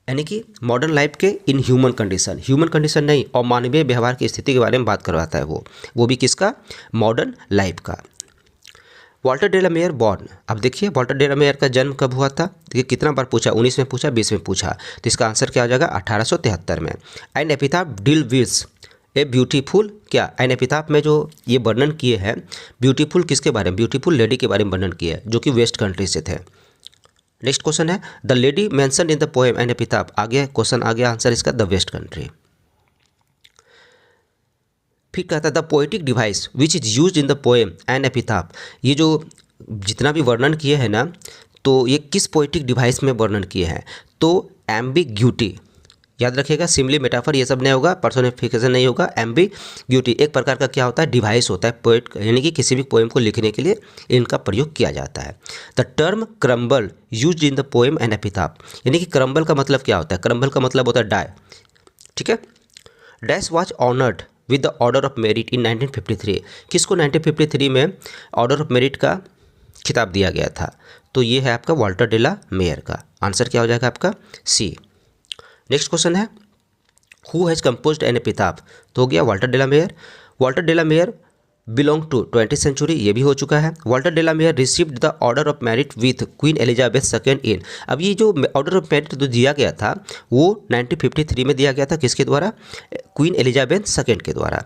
यानी कि मॉडर्न लाइफ के in human condition, human condition नहीं, और मानवीय व्यवहार की स्थिति के बारे में बात करवाता है वो भी किसका? मॉडर्न लाइफ का। Walter de la Mare born, अब देखिए वॉल्टर डे ला मेयर का जन्म कब हुआ था? देखिए कितना बार पूछा, 19 में पूछा, 20 में पूछा, तो इसका आंसर क्या हो जाएगा? 1873 में। And epitaph deal with a beautiful, क्या एन एपिताफ में जो ये वर्णन किए हैं, ब्यूटीफुल किसके बारे में? ब्यूटीफुल लेडी के बारे में वर्णन किया है, जो कि वेस्ट कंट्री से थे। नेक्स्ट क्वेश्चन है the lady mention in the poem an epitaph, आगे क्वेश्चन आ गया आंसर इसका द वेस्ट कंट्री। फिर कहता है the poetic device which is use in the poem an epitaph, ये जो जितना भी वर्णन किए हैं ना, तो ये किस पोएटिक डिवाइस में वर्णन किए हैं? तो एम्बिग्यूटी याद रखिएगा, सिमली मेटाफर ये सब नहीं होगा, पर्सोनिफिकेशन नहीं होगा। एम्बिग्यूटी एक प्रकार का क्या होता है? डिवाइस होता है पोएट, यानी कि किसी भी पोएम को लिखने के लिए इनका प्रयोग किया जाता है। The term crumble used in the poem an epitaph, यानी कि क्रम्बल का मतलब क्या होता है? क्रम्बल का मतलब होता है डाई। ठीक है, dash was honoured with the order of merit in 1953, किसको 1953 में ऑर्डर ऑफ मेरिट का खिताब दिया गया था? तो ये है आपका वॉल्टर डे ला मेयर का। आंसर क्या हो जाएगा आपका? सी। नेक्स्ट क्वेश्चन है who has composed an epitaph, तो हो गया Walter de la Mare. Walter de la Mare belong to 20th century, ये भी हो चुका है। Walter de la Mare received the order of merit with queen Elizabeth second in, अब ये जो ऑर्डर ऑफ मेरिट जो दिया गया था वो 1953 में दिया गया था, किसके द्वारा? क्वीन एलिजाबेथ सेकेंड के द्वारा।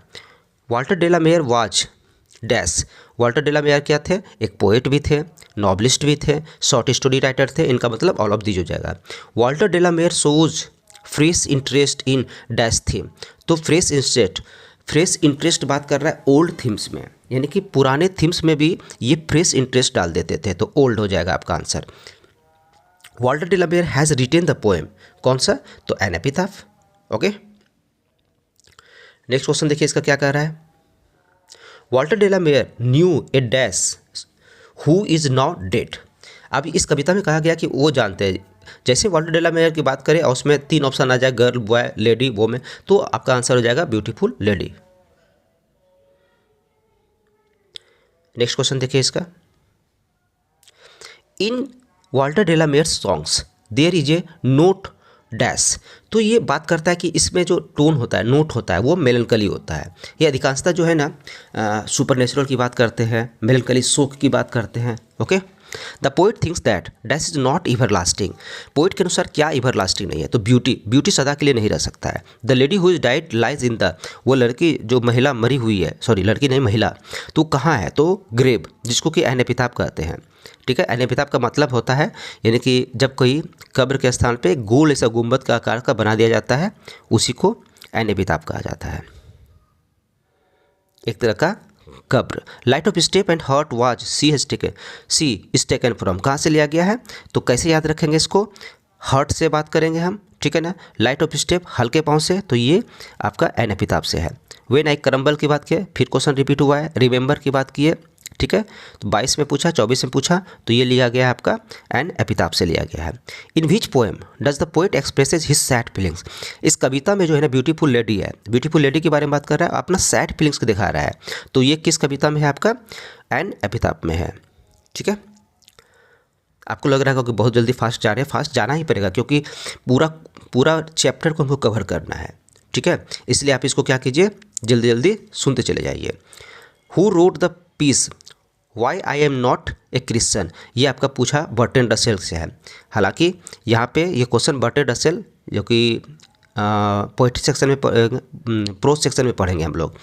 Walter de la Mare was dash, Walter de la Mare क्या थे? एक पोएट भी थे, नॉवलिस्ट भी थे, शॉर्ट स्टोरी राइटर थे, इनका मतलब ऑल ऑफ दीज हो जाएगा। Walter de la Mare shows fresh interest in dash theme, तो फ्रेश इंटरेस्ट बात कर रहा है ओल्ड थीम्स में, यानी कि पुराने थीम्स में भी ये फ्रेश इंटरेस्ट डाल देते थे, तो ओल्ड हो जाएगा आपका answer. Walter de la Mare has written the poem, कौन सा? तो an epitaph. Okay, next question देखिए इसका क्या कह रहा है। Walter de la Mare knew a dash who is now dead, अब इस कविता में कहा गया कि वो जानते हैं, जैसे वॉल्टर डे ला मेयर की बात करें और उसमें 3 ऑप्शन आ जाए, गर्ल, बॉय, लेडी, वोमेन, तो आपका आंसर हो जाएगा ब्यूटीफुल लेडी। नेक्स्ट क्वेश्चन देखिए इसका, in Walter de la Mare songs there is a note dash, तो ये बात करता है कि इसमें जो टोन होता है, नोट होता है, वो मेलनकली होता है। ये अधिकांशतः जो है ना सुपर नेचुरल की बात करते हैं, मेलनकली शोक की बात करते हैं। Okay, the poet thinks that dash is not ever lasting. Poet के अनुसार क्या एवर लास्टिंग नहीं है, तो ब्यूटी सदा के लिए नहीं रह सकता है। The lady who is died lies in the, वो लड़की जो महिला मरी हुई है, सॉरी लड़की नहीं महिला, तो कहाँ है, तो ग्रेव, जिसको कि ऐन एपिताफ कहते हैं। ठीक है, ऐन एपिताफ का मतलब होता है यानी कि जब कोई कब्र के स्थान पे गोल ऐसा गुंबद का आकार का बना दिया जाता है, उसी को ऐन एपिताफ कहा जाता है, एक तरह का कब्र। Light of step and heart was she is taken from, कहाँ से लिया गया है, तो कैसे याद रखेंगे इसको, हर्ट से बात करेंगे हम, ठीक है ना। लाइट ऑफ स्टेप हल्के पाँव से, तो ये आपका ऐन एपिताफ से है। व्हेन आई क्रम्बल की बात की, फिर क्वेश्चन रिपीट हुआ है। रिमेंबर की बात की है, ठीक है, तो 22 में पूछा, 24 में पूछा, तो ये लिया गया है आपका ऐन एपिताफ से लिया गया है। In which poem does the poet expresses his sad feelings, इस कविता में जो है ना ब्यूटीफुल लेडी है, ब्यूटीफुल लेडी के बारे में बात कर रहा है, अपना सैड फीलिंग्स को दिखा रहा है, तो ये किस कविता में है, आपका ऐन एपिताफ में है। ठीक है, आपको लग रहा है कि बहुत जल्दी फास्ट जा रहे हैं, फास्ट जाना ही पड़ेगा क्योंकि पूरा चैप्टर को हमको कवर करना है। ठीक है, इसलिए आप इसको क्या कीजिए, जल्दी जल्दी सुनते चले जाइए। Who wrote the piece why I am not a Christian, ये आपका पूछा बर्टन रसेल से है। हालांकि यहाँ पे ये क्वेश्चन बर्टन रसेल जो कि पोएट्री सेक्शन में, प्रोज सेक्शन में पढ़ेंगे हम लोग।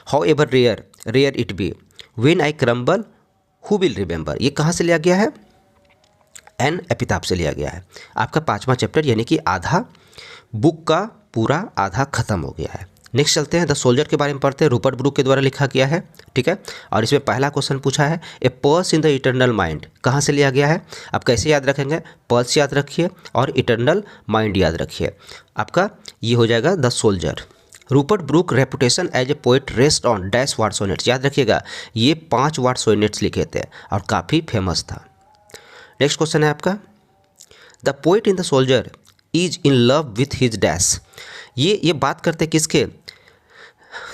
However rare it be when I crumble who will remember, ये कहाँ से लिया गया है, ऐन एपिताफ से लिया गया है। आपका 5वां चैप्टर यानी कि आधा बुक का पूरा आधा खत्म हो गया है। नेक्स्ट चलते हैं, द सोल्जर के बारे में पढ़ते हैं, रूपर्ट ब्रूक के द्वारा लिखा गया है। ठीक है, और इसमें पहला क्वेश्चन पूछा है, a pulse in the eternal mind, कहाँ से लिया गया है, आप कैसे याद रखेंगे, पर्स याद रखिए और इटर्नल माइंड याद रखिए। आपका ये हो जाएगा the soldier. Rupert Brooke reputation as a poet rests on dash war sonnets, याद रखिएगा ये 5 वार्ड सोनेट्स लिखे थे और काफ़ी फेमस था। नेक्स्ट क्वेश्चन है आपका, the poet in the soldier is in love with his dash, ये बात करते हैं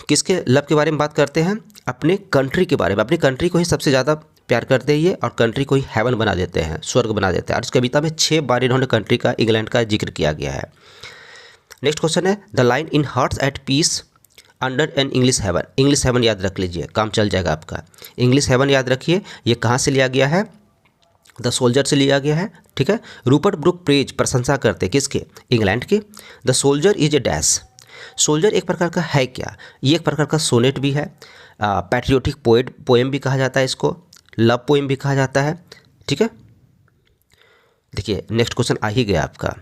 किसके लव के बारे में बात करते हैं, अपने कंट्री के बारे में। अपनी कंट्री को ही सबसे ज़्यादा प्यार करते हैं ये, और कंट्री को ही हेवन बना देते हैं, स्वर्ग बना देते हैं। और इस कविता में 6 बार इन्होंने कंट्री का, इंग्लैंड का जिक्र किया गया है। नेक्स्ट क्वेश्चन है, the line in hearts at peace under an English heaven, English heaven याद रख लीजिए, काम चल जाएगा आपका। इंग्लिश हेवन याद रखिए, ये कहाँ से लिया गया है, द सोल्जर से लिया गया है। ठीक है, रूपर्ट ब्रूक प्रेज प्रशंसा करते किसके, इंग्लैंड के। The soldier is a dash, soldier एक प्रकार का है क्या, ये एक प्रकार का सोनेट भी है, पैट्रियोटिक पोएम भी कहा जाता है इसको, लव पोएम भी कहा जाता है। ठीक है, देखिए नेक्स्ट क्वेश्चन आ ही गया आपका,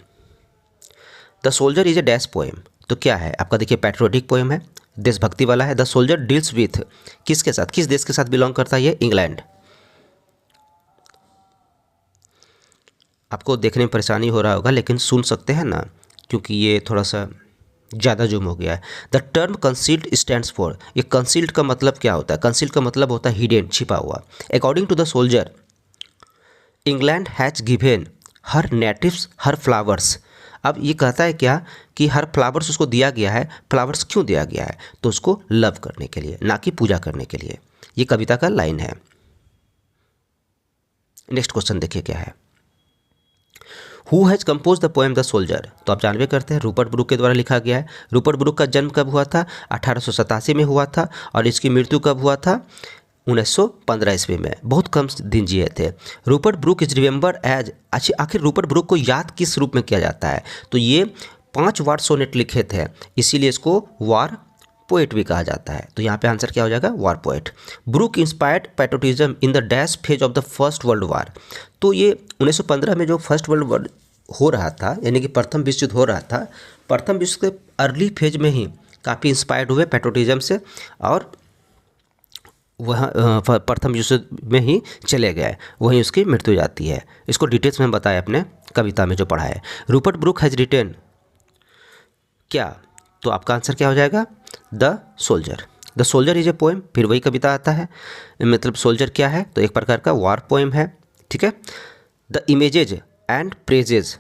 the soldier is a dash poem, तो क्या है आपका, देखिए पैट्रियोटिक पोएम है, देशभक्ति वाला है। द सोल्जर डील्स विथ, किसके साथ, किस देश के साथ बिलोंग करता है ये, इंग्लैंड। आपको देखने में परेशानी हो रहा होगा लेकिन सुन सकते हैं ना, क्योंकि ये थोड़ा सा ज़्यादा जूम हो गया है। The term concealed stands for, ये कंसील्ड का मतलब क्या होता है, कंसील्ड का मतलब होता है हिडन, छिपा हुआ। According to the soldier England has given her natives her flowers, अब ये कहता है क्या कि हर फ्लावर्स उसको दिया गया है। फ्लावर्स क्यों दिया गया है, तो उसको लव करने के लिए, ना कि पूजा करने के लिए। ये कविता का लाइन है। नेक्स्ट क्वेश्चन देखिए क्या है, who has compose the poem the soldier, तो आप जानवे करते हैं रूपर्ट ब्रूक के द्वारा लिखा गया है। रूपर्ट ब्रूक का जन्म कब हुआ था, 1887 में हुआ था, और इसकी मृत्यु कब हुआ था, 1915 ईस्वी में, बहुत कम दिन जिए थे। Rupert Brooke is remember as, अच्छा आखिर रूपर्ट ब्रूक को याद किस रूप में किया जाता है, तो ये 5 वार सोनेट लिखे थे, इसीलिए इसको वार पोएट भी कहा जाता है। तो यहाँ पे आंसर क्या हो जाएगा, war poet. Brooke inspired patriotism in the dash phase of the First World War, तो ये 1915 में जो फर्स्ट वर्ल्ड वार हो रहा था, यानी कि प्रथम विश्व युद्ध हो रहा था, प्रथम विश्व के अर्ली फेज में ही काफ़ी इंस्पायर्ड हुए पैट्रियोटिज्म से, और वह प्रथम विश्व में ही चले गए, वहीं उसकी मृत्यु हो जाती है। इसको डिटेल्स में बताया अपने कविता में जो पढ़ा है। रूपर्ट ब्रूक हैज़ रिटेन क्या, तो आपका आंसर क्या हो जाएगा, the soldier. The soldier is a poem, फिर वही कविता आता है, मतलब सोल्जर क्या है, तो एक प्रकार का वार पोएम है। ठीक है, द इमेजेज एंड प्रेजेज,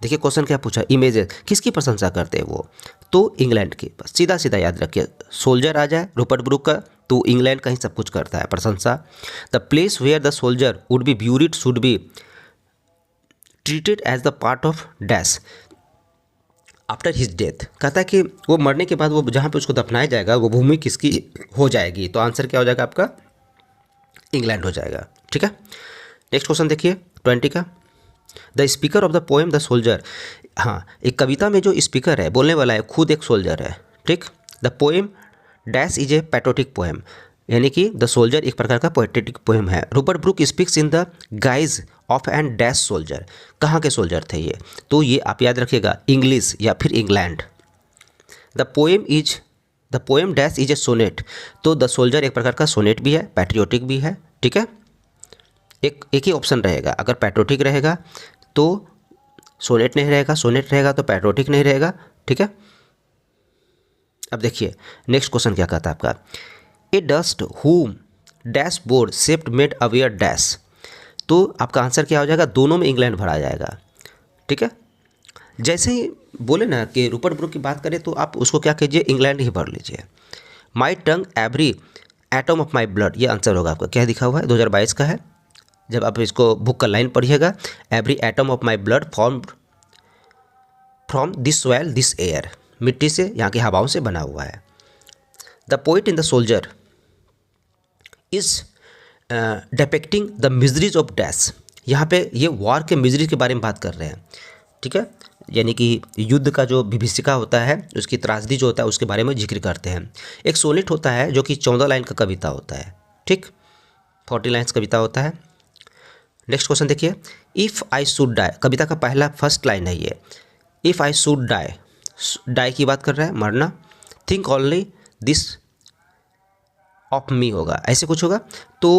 देखिए क्वेश्चन क्या पूछा, इमेजेस किसकी प्रशंसा करते हैं वो, तो इंग्लैंड की। बस सीधा सीधा याद रखिए, सोल्जर आ जाए रूपर्ट ब्रूक का, तो इंग्लैंड का ही सब कुछ करता है प्रशंसा। The place where the soldier would be buried should be treated as the part of dash after his death, कहता है कि वो मरने के बाद वो जहाँ पे उसको दफनाया जाएगा वो भूमि किसकी हो जाएगी, तो आंसर क्या हो जाएगा आपका, इंग्लैंड हो जाएगा। ठीक है, नेक्स्ट क्वेश्चन देखिए 20 का, the speaker of the poem the soldier. हाँ, एक कविता में जो स्पीकर है, बोलने वाला है, खुद एक सोल्जर है, ठीक। The poem dash is a patriotic poem, यानी कि द सोल्जर एक प्रकार का पोएटिक पोएम है। Rupert Brooke speaks in the guise of an dash soldier. कहाँ के सोल्जर थे ये, तो ये आप याद रखिएगा, इंग्लिश या फिर England. The poem dash is a sonnet, तो द सोल्जर एक प्रकार का सोनेट भी है, पैट्रियोटिक भी है, ठीक है। एक ही ऑप्शन रहेगा, अगर पैट्रियोटिक रहेगा तो सोनेट नहीं रहेगा, सोनेट रहेगा तो पैट्रियोटिक नहीं रहेगा, ठीक है। अब देखिए नेक्स्ट क्वेश्चन क्या कहता है आपका, ए डस्ट हुम dash board shaped made aware dash, तो आपका आंसर क्या हो जाएगा, दोनों में इंग्लैंड भरा जाएगा, ठीक है। जैसे ही बोले ना कि रूपर्ट ब्रूक की बात करें तो आप उसको क्या कीजिए, इंग्लैंड ही भर लीजिए। My tongue every atom of my blood, ये आंसर होगा आपका, क्या दिखा हुआ है, 2022 का है। जब आप इसको बुक का लाइन पढ़िएगा, every atom of my blood formed from this soil this air, मिट्टी से, यहाँ की हवाओं से बना हुआ है। The poet in the soldier is depicting the miseries of dash, यहाँ पे ये वॉर के मिजरीज के बारे में बात कर रहे हैं, ठीक है, यानी कि युद्ध का जो विभीषिका होता है, उसकी त्रासदी जो होता है उसके बारे में जिक्र करते हैं। एक सोनेट होता है जो कि 14 लाइन का कविता होता है, ठीक, 40 लाइन्स कविता होता है। नेक्स्ट क्वेश्चन देखिए, इफ़ आई शुड डाई, कविता का पहला फर्स्ट लाइन है ये, if I should die, die की बात कर रहा है, मरना। Think only this of me होगा, ऐसे कुछ होगा। तो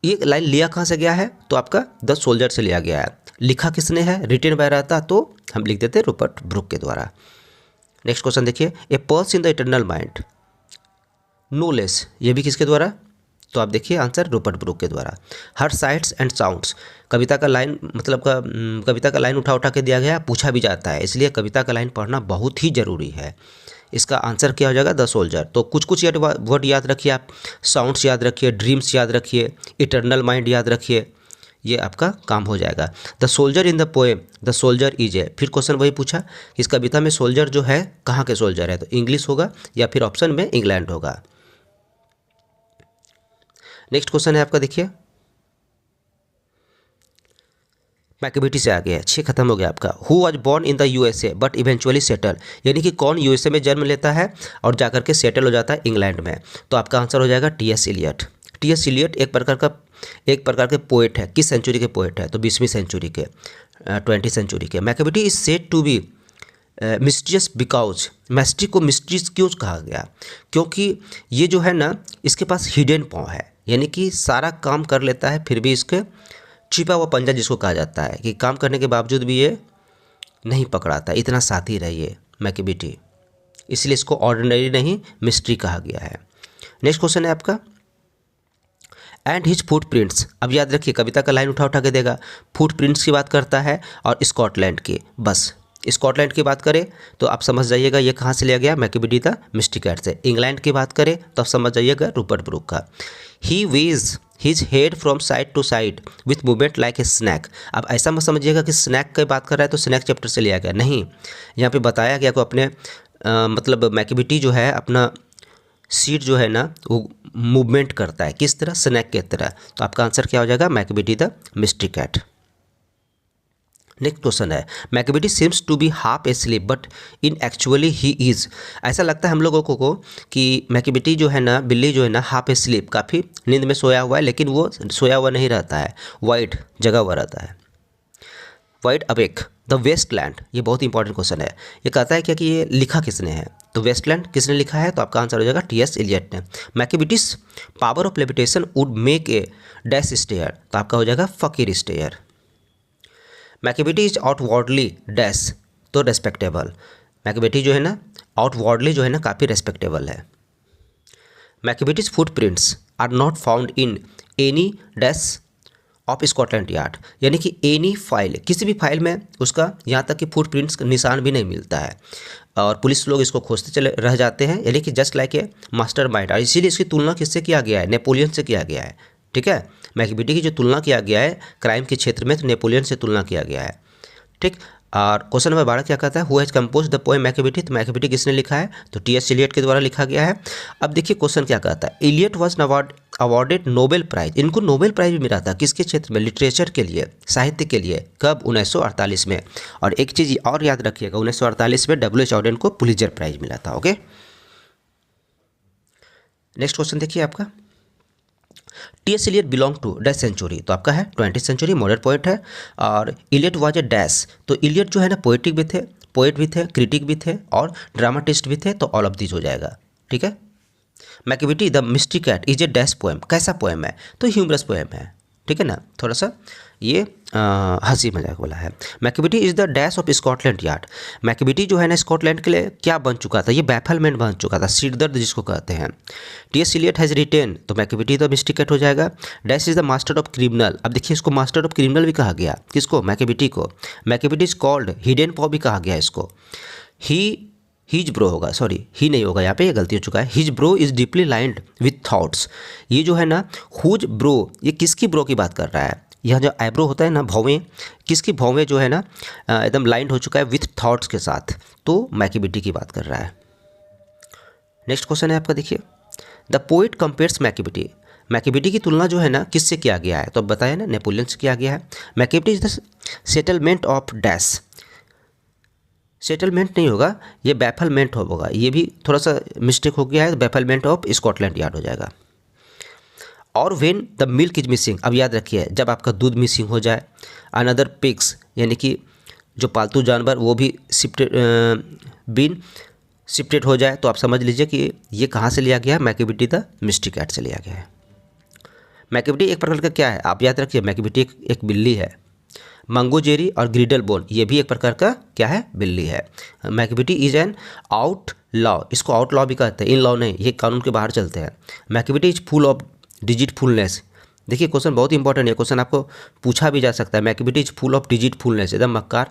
ये लाइन लिया कहाँ से गया है, तो आपका द सोल्जर से लिया गया है। लिखा किसने है, रिटेन बाय रहता तो हम लिख देते रूपर्ट ब्रूक के द्वारा। नेक्स्ट क्वेश्चन देखिए, a pulse in the eternal mind no less, ये भी किसके द्वारा, तो आप देखिए आंसर रूपर्ट ब्रूक के द्वारा। हर साइट्स एंड साउंड्स, कविता का लाइन मतलब कविता का लाइन उठा के दिया गया, पूछा भी जाता है, इसलिए कविता का लाइन पढ़ना बहुत ही ज़रूरी है। इसका आंसर क्या हो जाएगा, द सोल्जर। तो कुछ वर्ड याद रखिए आप, साउंड्स याद रखिए, ड्रीम्स याद रखिए, इटर्नल माइंड याद रखिए, ये आपका काम हो जाएगा। The soldier in the poem the soldier is a, फिर क्वेश्चन वही पूछा कि इस कविता में सोल्जर जो है कहाँ के सोल्जर है, तो इंग्लिश होगा या फिर ऑप्शन में इंग्लैंड होगा। नेक्स्ट क्वेश्चन है आपका, देखिए मैकेबेटी से आ गया है, 6 खत्म हो गया आपका। Who was born in the USA but eventually settle, यानी कि कौन यूएसए में जन्म लेता है और जाकर के सेटल हो जाता है इंग्लैंड में, तो आपका आंसर हो जाएगा टी.एस. इलियट। टी.एस. इलियट एक प्रकार के पोएट है, किस सेंचुरी के पोएट है, तो 20वीं सेंचुरी के, 20वीं सेंचुरी के। Macavity is said to be mysterious because, mystery को मिस्ट्रीज क्यों कहा गया, क्योंकि ये जो है ना इसके पास हिडन पाव है, यानी कि सारा काम कर लेता है फिर भी इसके छिपा हुआ पंजा जिसको कहा जाता है, कि काम करने के बावजूद भी ये नहीं पकड़ाता, इतना साथी है ये मैकेबेटी, इसलिए इसको ऑर्डिनरी नहीं मिस्ट्री कहा गया है। नेक्स्ट क्वेश्चन है आपका, एंड हिज फुटप्रिंट्स, अब याद रखिए कविता का लाइन उठा के देगा, फुटप्रिंट्स की बात करता है और स्कॉटलैंड की, बस स्कॉटलैंड की बात करें तो आप समझ जाइएगा ये कहाँ से लिया गया, मैकेबेटी द मिस्टिक कैट से। इंग्लैंड की बात करें तो आप समझ जाइएगा रूपर्ट ब्रूक का। He sways his head from side to side with movement like a snake, अब ऐसा मत समझिएगा कि स्नैक की बात कर रहा है तो स्नैक चैप्टर से लिया गया, नहीं, यहाँ पे बताया गया को अपने मतलब मैकेबेटी जो है अपना सीट जो है ना वो मूवमेंट करता है, किस तरह, स्नैक के तरह, तो आपका आंसर क्या हो जाएगा, Macavity the mystic cat. Next question है, Macavity seems to be half asleep but in actually he is, ऐसा लगता है हम लोगों को कि मैकेबेटी जो है ना, बिल्ली जो है ना हाफ ए स्लीप, काफ़ी नींद में सोया हुआ है, लेकिन वो सोया हुआ नहीं रहता है, वाइड जगा हुआ रहता है, वाइड अवेक। द वेस्टलैंड, ये बहुत इंपॉर्टेंट क्वेश्चन है, ये कहता है क्या कि ये लिखा किसने है, तो वेस्टलैंड किसने लिखा है, तो आपका आंसर हो जाएगा टी.एस. इलियट ने। Macavity's power of levitation would make a dash stare, तो आपका हो जाएगा fakir stare. Macavity is outwardly dash, तो रेस्पेक्टेबल, मैकेबेटी जो है ना आउटवर्डली जो है ना काफ़ी रेस्पेक्टेबल है। Macavity's footprints are not found in any dash of Scotland Yard, यानी कि एनी फाइल, किसी भी फाइल में उसका यहाँ तक कि फुटप्रिंट्स का निशान भी नहीं मिलता है और पुलिस लोग इसको खोजते चले रह जाते हैं, यानी कि just like a master mind, और इसीलिए इसकी तुलना किससे किया गया है, नेपोलियन से किया गया है, ठीक है। मैकेबेटी की जो तुलना किया गया है क्राइम के क्षेत्र में तो नेपोलियन से तुलना किया गया है, ठीक। और क्वेश्चन नंबर 12 क्या कहता है, who has compose the poem Macavity, तो मैकेबेटी किसने लिखा है, तो टी.एस. इलियट के द्वारा लिखा गया है। अब देखिए क्वेश्चन क्या कहता है, Eliot was awarded Nobel prize, इनको नोबेल प्राइज भी मिला था किसके क्षेत्र में, लिटरेचर के लिए, साहित्य के लिए, कब, 1948 में। और एक चीज़ और याद रखिएगा, 1948 में W.H. ऑडेन को पुलित्जर प्राइज मिला था। ओके, नेक्स्ट क्वेश्चन देखिए आपका, T.S. Eliot belong to dash century, तो आपका है 20th सेंचुरी, मॉडर्न पोएट है। और इलियट वाज ए डैश, तो इलियट जो है ना पोएटिक भी थे, पोएट भी थे, क्रिटिक भी थे और ड्रामाटिस्ट भी थे, तो ऑल ऑफ दिस हो जाएगा। ठीक है। Macavity the mystery cat is a dash poem, कैसा पोएम है, तो ह्यूमरस पोएम है। ठीक है ना, थोड़ा सा ये हंसी मजाक वाला है। Macavity is the dash of Scotland yard, Macavity जो है ना स्कॉटलैंड के लिए क्या बन चुका था, ये बैफलमेंट बन चुका था, सिरदर्द जिसको कहते हैं। T.S. इलियट हैज़ रिटेन, तो मैकेविटी द मिस्ट्री कैट हो जाएगा। Dash is the master of criminal, अब देखिए इसको मास्टर ऑफ क्रिमिनल भी कहा गया, किसको, मैकेविटी को। मैकेविटी इज कॉल्ड हिडन पॉ भी कहा गया इसको। हिज ब्रो होगा, सॉरी ही नहीं होगा, यहाँ पे ये गलती हो चुका है। His bro is deeply lined with thoughts, ये जो है ना हुज ब्रो, ये किसकी ब्रो की बात कर रहा है, यह जो आईब्रो होता है ना, भौवें, किसकी भौवें जो है ना एकदम लाइंड हो चुका है विथ थॉट्स के साथ, तो मैकेविटी की बात कर रहा है। नेक्स्ट क्वेश्चन है आपका, देखिए the poet compares Macavity, Macavity की तुलना जो है ना किससे किया गया है, तो अब बताया ना नेपोलियन से किया गया है। Macavity is the settlement of dash, settlement नहीं होगा, ये बैफलमेंट होगा, ये भी थोड़ा सा मिस्टेक हो गया है, बैफलमेंट ऑफ स्कॉटलैंड यार्ड हो जाएगा। और when the milk is missing, अब याद रखिए जब आपका दूध मिसिंग हो जाए, अनदर पिग्स यानी कि जो पालतू जानवर वो भी शिफ्टेड हो जाए, तो आप समझ लीजिए कि ये कहाँ से लिया गया है, मैकेविटी द मिस्ट्री कैट से लिया गया है। मैकेविटी एक प्रकार का क्या है, आप याद रखिए मैकेविटी एक बिल्ली है। मंगोजेरी और ग्रिडल बोन ये भी एक प्रकार का क्या है, बिल्ली है। Macavity is an out law, इसको आउट लॉ भी कहते हैं, इन लॉ नहीं, ये कानून के बाहर चलते हैं। मैकेविटी इज फुल ऑफ डिजिटफुलनेस, देखिए क्वेश्चन बहुत इंपॉर्टेंट है, क्वेश्चन आपको पूछा भी जा सकता है। मैकेविटी इज फुल ऑफ डिजिटफुलनेस, एकदम मक्कार,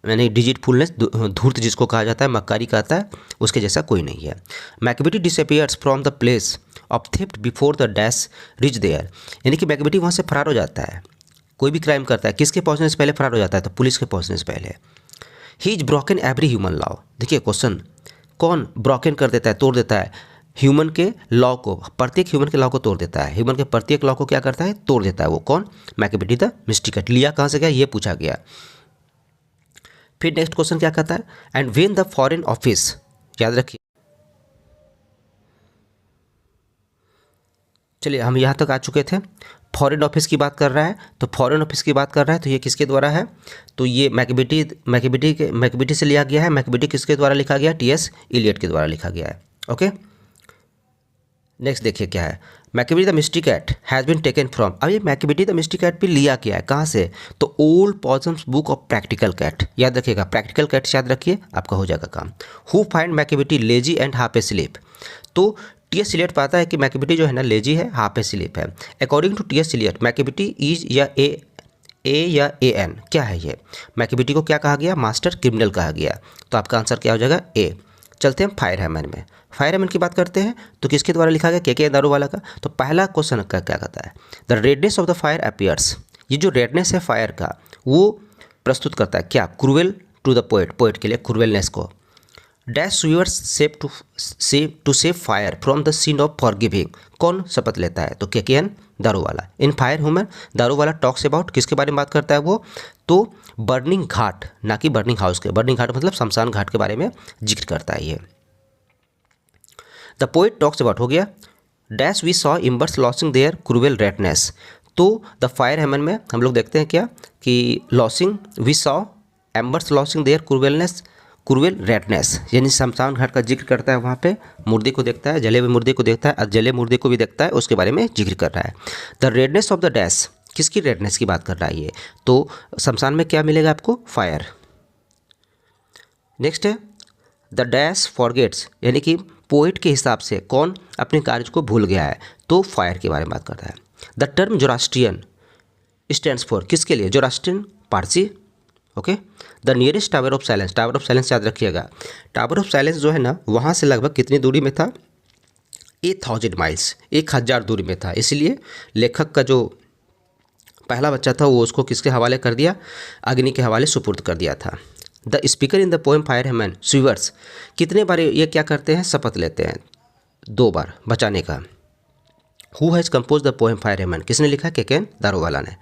यानी डिजिटफुलनेस धूर्त जिसको कहा जाता है, मक्कारी कहता है, उसके जैसा कोई नहीं है। Macavity disappears from the place of theft before the dash reach there, यानी कि मैकेविटी वहाँ से फरार हो जाता है, कोई भी क्राइम करता है किसके पहुँचने से पहले फरार हो जाता है, तो पुलिस के पहुँचने से पहले। He is broken every human law, देखिए क्वेश्चन कौन ब्रोकन कर देता है, तोड़ देता है ह्यूमन के लॉ को, प्रत्येक ह्यूमन के लॉ को तोड़ देता है, ह्यूमन के प्रत्येक लॉ को क्या करता है, तोड़ देता है, वो कौन, मैकेविटी द मिस्ट्री कैट। लिया कहाँ से गया, ये पूछा गया। फिर नेक्स्ट क्वेश्चन क्या कहता है, and when the foreign office, याद रखिए, चलिए हम यहाँ तक आ चुके थे, फॉरेन ऑफिस की बात कर रहा है, तो फॉरेन ऑफिस की बात कर रहा है, तो ये किसके द्वारा है, तो ये मैकेविटी से लिया गया है। मैकेविटी किसके द्वारा लिखा गया, T.S. इलियट के द्वारा लिखा गया है। ओके, नेक्स्ट देखिए क्या है, Macavity the mystery cat has been taken from, अब ये मैकेविटी द मिस्ट्री कैट भी लिया गया है कहाँ से, तो Old Possum's Book of Practical Cat, याद रखिएगा प्रैक्टिकल कैट याद रखिए, आपका हो जाएगा काम। Who find Macavity lazy and half A sleep, तो T.S. इलियट पाता है कि मैकेविटी जो है ना लेजी है, हाफ ए स्लीप है। According to T.S. Eliot Macavity is या या AN क्या है, ये मैकेविटी को क्या कहा गया, मास्टर क्रिमिनल कहा गया, तो आपका आंसर क्या हो जाएगा, A। चलते हैं फायरहैमन में, फायरहैमन की बात करते हैं, तो किसके द्वारा लिखा गया, के दारूवाला का। तो पहला क्वेश्चन का क्या कहता है, the redness of the fire appears, ये जो रेडनेस है फायर का वो प्रस्तुत करता है क्या, cruel to the poet, poet के लिए क्रूएलनेस को। Dash swears to save fire from the scene of forgiving, कौन शपथ लेता है, तो K Daruwalla. In Fire Hymn Daruwalla talks about, किसके बारे में बात करता है वो, तो बर्निंग घाट, ना कि बर्निंग हाउस के, बर्निंग घाट मतलब शमशान घाट के बारे में जिक्र करता है ये। द पोइट टॉक्स अबाउट हो गया। Dash we saw embers losing their cruel redness, तो द फायर हेमन में हम लोग देखते हैं क्या कि losing we saw embers losing their cruel redness, यानी शमशान घाट का जिक्र करता है, वहाँ पे मुर्दे को देखता है, जले हुए मुर्दे को देखता है और जले मुर्दे को भी देखता है, उसके बारे में जिक्र कर रहा है। The redness of the dash, किसकी रेडनेस की बात कर रहा है ये, तो शमशान में क्या मिलेगा आपको, फायर। नेक्स्ट है द डैश फॉरगेट्स, यानी कि पोइट के हिसाब से कौन अपने कार्य को भूल गया है, तो फायर के बारे में बात करता है। The term Zoroastrian stands for, किसके लिए, Zoroastrian Parsi. Okay, the nearest tower of silence, tower of silence याद रखिएगा, टावर ऑफ साइलेंस जो है ना वहाँ से लगभग कितनी दूरी में था, 1000 माइल्स, 1000 दूरी में था, इसलिए लेखक का जो पहला बच्चा था वो उसको किसके हवाले कर दिया, अग्नि के हवाले सुपुर्द कर दिया था। The speaker in the poem Fire Hymn swears, कितने बार ये क्या करते हैं, शपथ लेते हैं, 2 बार बचाने का। Who has compose the poem Fire Hymn, किसने लिखा? के.के.एन. दारूवाला ने।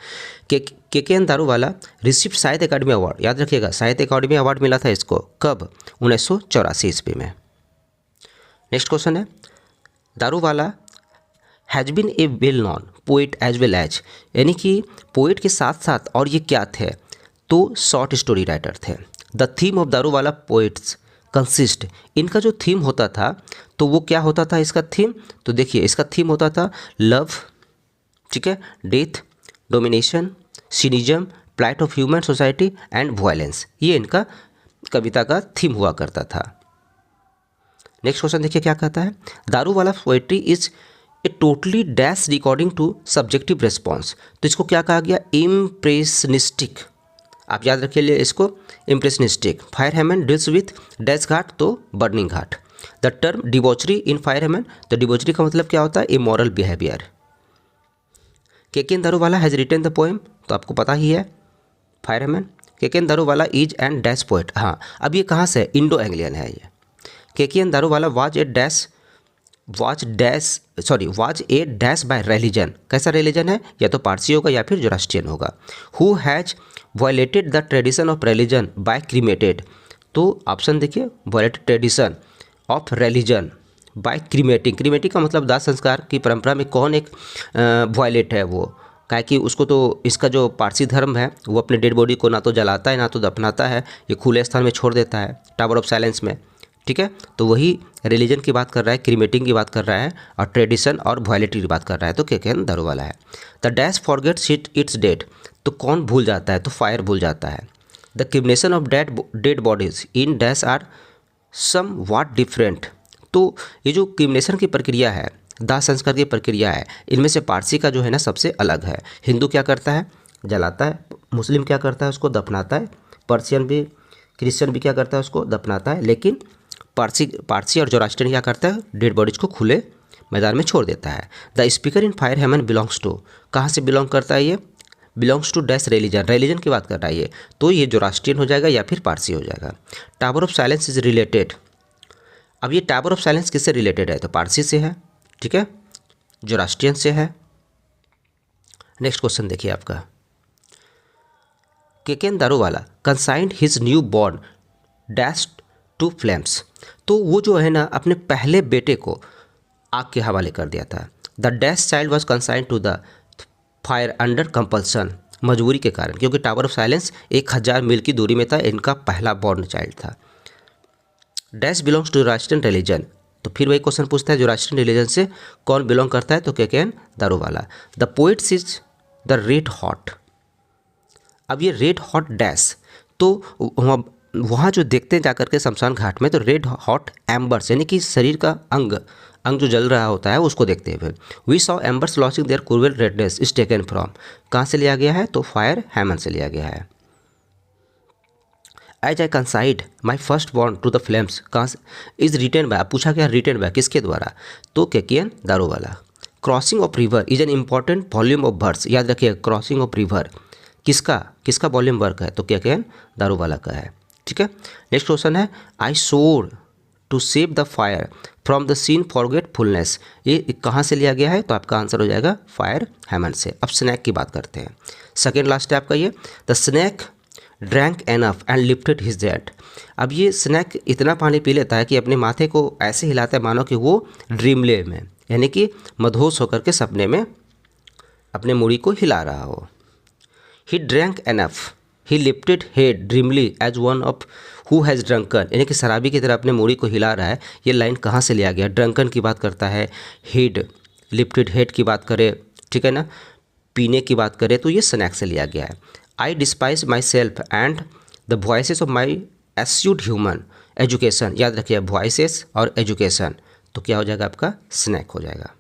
के.के.एन. दारूवाला रिसीव्ड साहित्य अकादमी अवार्ड, याद रखिएगा साहित्य अकादमी अवार्ड मिला था इसको, कब? 1984 ईस्वी में। नेक्स्ट क्वेश्चन है, Daruwalla has been a well known poet as well as, यानी कि पोइट के साथ साथ और ये क्या थे? तो शॉर्ट स्टोरी राइटर थे। The theme of Daruwalla poets consist, इनका जो थीम होता था तो वो क्या होता था इसका थीम? तो देखिए इसका थीम होता था लव, ठीक है, death, domination, cynicism, plight of human society and violence, ये इनका कविता का थीम हुआ करता था। नेक्स्ट क्वेश्चन देखिए क्या कहता है, Daruwalla poetry is a totally dash according to subjective response, तो इसको क्या कहा गया? इम्प्रेशनिस्टिक, आप याद रखिए इसको, impressionistic. Fire Hymn deals with dash ghat, तो burning ghat. The term debauchery in fire Hymn, तो डिबॉचरी का मतलब क्या होता है? Immoral behaviour. K K N. Daruwalla has written the poem, तो आपको पता ही है Fire Hymn. K K N. Daruwalla is and dash poet, हाँ अब ये कहाँ से? इंडो एंग्लियन है ये। K K N. Daruwalla was a dash by religion, कैसा रिलीजन है? या तो पारसी होगा या फिर जोरास्ट्रियन होगा। Who has violated the tradition of religion by cremated, तो ऑप्शन देखिए, violated tradition of religion by cremating, cremating का मतलब दाह संस्कार की परंपरा में कौन एक वायलेट है? वो काहे कि उसको तो इसका जो पारसी धर्म है वो अपने डेड बॉडी को ना तो जलाता है ना तो दफनाता है, ये खुले स्थान में छोड़ देता है, टावर ऑफ साइलेंस में, ठीक है। तो वही रिलीजन की बात कर रहा है, क्रीमेटिंग की बात कर रहा है और ट्रेडिशन और वॉयलिटी की बात कर रहा है, तो के.के.एन. दारूवाला है। The dash forgets it's dead, तो कौन भूल जाता है? तो फायर भूल जाता है। The cremation of dead bodies in dash are somewhat different, तो ये जो क्रिमिनेशन की प्रक्रिया है, दाह संस्कार की प्रक्रिया है, इनमें से पारसी का जो है ना सबसे अलग है। हिंदू क्या करता है? जलाता है। मुस्लिम क्या करता है? उसको दफनाता है। पर्शियन भी, क्रिश्चियन भी क्या करता है? उसको दफनाता है। लेकिन पारसी और जोरास्ट्रियन क्या करता है? डेड बॉडीज को खुले मैदान में छोड़ देता है। The speaker in fire hymn belongs to, कहाँ से बिलोंग करता है ये? Belongs to dash religion, religion की बात कर रहा है ये, तो ये जोरास्ट्रियन हो जाएगा या फिर पारसी हो जाएगा। Tower of silence is related, अब ये टावर ऑफ साइलेंस किससे रिलेटेड है? तो पारसी से है, ठीक है, जोरास्ट्रियन से है। नेक्स्ट क्वेश्चन देखिए आपका, K K N. Daruwalla consigned his new born dash to flames, तो वो जो है ना अपने पहले बेटे को आग के हवाले कर दिया था। The dash child was consigned to the fire under compulsion, मजबूरी के कारण, क्योंकि टावर ऑफ साइलेंस 1000 मील की दूरी में था, इनका पहला बॉर्न चाइल्ड था। Dash belongs to Zoroastrian religion, तो फिर वही क्वेश्चन पूछता है जोरास्ट्रियन रिलीजन से कौन बिलोंग करता है? तो K K N. Daruwalla. The poets is the red hot, अब ये रेड हॉट डैश, तो वहाँ जो देखते हैं जाकर के शमशान घाट में, तो रेड हॉट एम्बर्स यानी कि शरीर का अंग जो जल रहा होता है उसको देखते हुए। We saw embers losing their cruel redness is taken from, कहाँ से लिया गया है? तो फायर हेमन से लिया गया है। As I consign my first born to the flames, कहाँ से? इज रिटेन बाय, पूछा गया रिटेन बाय किसके द्वारा? तो K K N. Daruwalla. Crossing of river is an important volume of words, याद रखिए क्रॉसिंग ऑफ रिवर किसका वॉल्यूम वर्क है? तो के.के.एन. दारूवाला का है, ठीक है। नेक्स्ट क्वेश्चन है, I soar to save the fire from the seen forgetfulness, ये कहाँ से लिया गया है? तो आपका आंसर हो जाएगा फायर हेमन से। अब स्नैक की बात करते हैं, सेकेंड लास्ट है आपका ये, the snake drank enough and lifted his head, अब ये स्नैक इतना पानी पी लेता है कि अपने माथे को ऐसे हिलाता है मानो कि वो ड्रीमले में, यानी कि मदहोश होकर के सपने में अपने मुड़ी को हिला रहा हो। He drank enough, he lifted head dreamily as one of who has drunken, यानी कि शराबी की तरह अपने मूड़ी को हिला रहा है। ये लाइन कहाँ से लिया गया? ड्रंकन की बात करता है, हेड, लिफ्टेड हेड की बात करें, ठीक है ना, पीने की बात करें तो ये स्नैक से लिया गया है। I despise myself and the voices of my accursed human education, याद रखिए वॉइसेस और एजुकेशन, तो क्या हो जाएगा आपका? स्नैक हो जाएगा।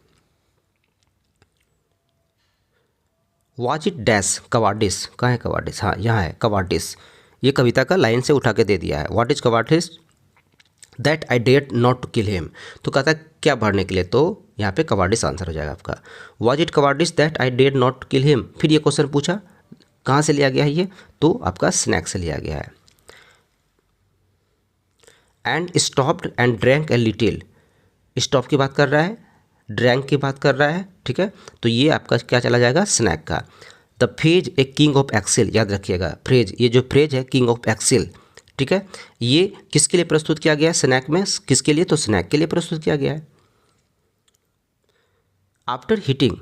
वॉच इट डैश कवाडिस, कहाँ है कवाडिस? हाँ यहाँ है कवाडिस, ये कविता का लाइन से उठा के दे दिया है। What is cowardice? That I dare not to kill him, तो कहता है क्या भरने के लिए? तो यहाँ पे कवाडिस आंसर हो जाएगा आपका। Was it cowardice that I dare not to kill him, फिर ये क्वेश्चन पूछा कहाँ से लिया गया है ये? तो आपका स्नैक से लिया गया है। And stopped and drank a little, stop की बात कर रहा है, ड्रैंक की बात कर रहा है, ठीक है। तो ये आपका क्या चला जाएगा, स्नैक का। The phrase a king of exile, याद रखिएगा फ्रेज, ये जो फ्रेज है किंग ऑफ एक्सेल, ठीक है, ये किसके लिए प्रस्तुत किया गया है स्नैक में, किसके लिए, तो स्नैक के लिए प्रस्तुत किया गया है। After hitting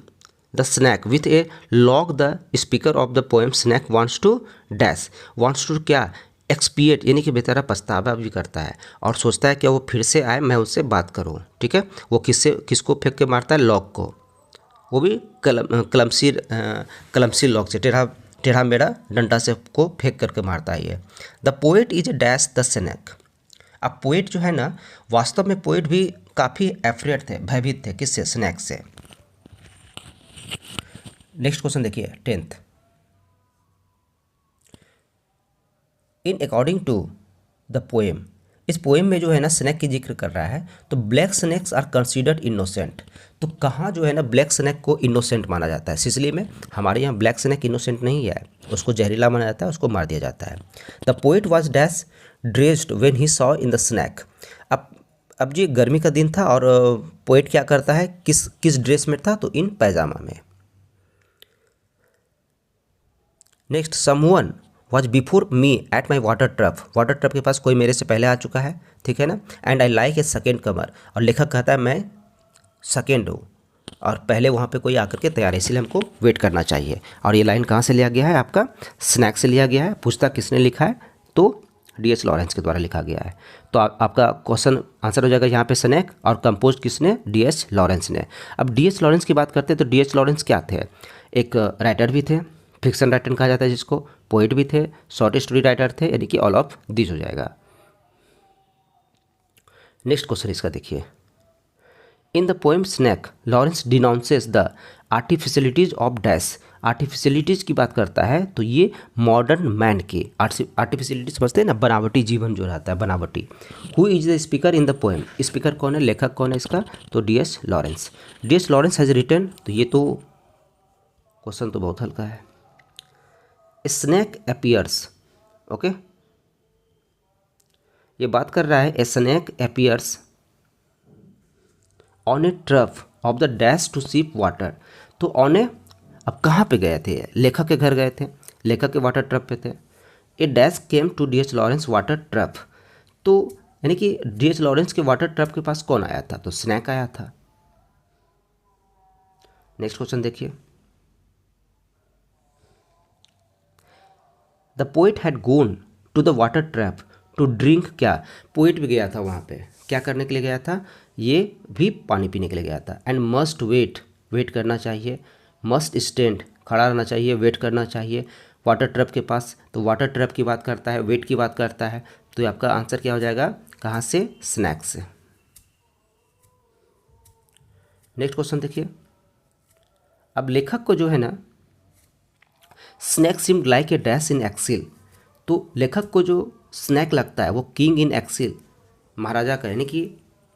the snake with a log the speaker of the poem snake wants to dash, wants to क्या, एक्सपिएट, यानी कि बेचारा पछतावा भी करता है और सोचता है कि वो फिर से आए, मैं उससे बात करूं, ठीक है। वो किसको फेंक के मारता है, लॉग को, वो भी कलमसी लॉग से, टेढ़ा मेढ़ा डंडा से को फेंक करके मारता है ये। The poet is a dash the snake, अब पोएट जो है ना, वास्तव में पोएट भी काफ़ी एफ्रेड थे, भयभीत थे, किससे, स्नैक से। नेक्स्ट क्वेश्चन देखिए 10th, in according to the poem, इस पोएम में जो है ना स्नैक की जिक्र कर रहा है, तो black snakes are considered innocent, तो कहाँ जो है ना ब्लैक स्नैक को इनोसेंट माना जाता है, सिसिली में। हमारे यहाँ ब्लैक स्नैक इनोसेंट नहीं है, उसको जहरीला माना जाता है, उसको मार दिया जाता है। The poet was dash dressed when he saw in the snake, अब ये गर्मी का दिन था और पोएट क्या करता है, किस ड्रेस में था, तो इन पैजामा में। Next, someone was before me at my water trough, water trough के पास कोई मेरे से पहले आ चुका है, ठीक है ना। And I like a second comer, और लेखक कहता है मैं सेकेंड हूँ और पहले वहाँ पे कोई आकर के तैयार है, इसीलिए हमको वेट करना चाहिए। और ये लाइन कहाँ से लिया गया है, आपका स्नैक से लिया गया है। पुस्तक किसने लिखा है, तो डी.एच. लॉरेंस के द्वारा लिखा गया है। तो आपका क्वेश्चन आंसर हो जाएगा यहाँ पे स्नैक, और कंपोज किसने, डी.एच. लॉरेंस ने। अब डी.एच. लॉरेंस की बात करते हैं तो डी.एच. लॉरेंस क्या थे, एक राइटर भी थे, फिक्शन राइटर कहा जाता है जिसको, पोइट भी थे, शॉर्ट स्टोरी राइटर थे, यानी कि ऑल ऑफ दिस हो जाएगा। नेक्स्ट क्वेश्चन इसका देखिए, in the poem snake Lawrence denounces the artificialities of dash, artificialities की बात करता है तो ये मॉडर्न मैन के, आर्टिफिशियलिटी समझते हैं ना, बनावटी जीवन जो रहता है, बनावटी। Who is the speaker in the poem, speaker कौन है, लेखक कौन है इसका, तो D H. Lawrence. D H. Lawrence has written, तो ये तो क्वेश्चन तो बहुत हल्का है। स्नैक अपीयर्स, ओके, ये बात कर रहा है a snake appears on a trough of the dash to sip water, तो ऑन ए, अब कहाँ पे गए थे, लेखक के घर गए थे, लेखक के वाटर ट्रफ पे थे। A dash came to D H. Lawrence water trough, तो यानी कि डी.एच. लॉरेंस के वाटर ट्रफ के पास कौन आया था, तो स्नैक आया था। नेक्स्ट क्वेश्चन देखिए, the poet had gone to the water trough to drink, क्या, पोइट भी गया था वहाँ पे, क्या करने के लिए गया था, ये भी पानी पीने के लिए गया था। एंड मस्ट वेट, वेट करना चाहिए, मस्ट स्टैंड, खड़ा रहना चाहिए, वेट करना चाहिए वाटर ट्रैप के पास, तो वाटर ट्रैप की बात करता है, वेट की बात करता है, तो आपका आंसर क्या हो जाएगा, कहाँ से, स्नैक से। नेक्स्ट क्वेश्चन देखिए, अब लेखक को जो है ना snake seemed like a dash in exile, तो लेखक को जो स्नैक लगता है वो किंग इन एक्सेल, महाराजा का, यानी कि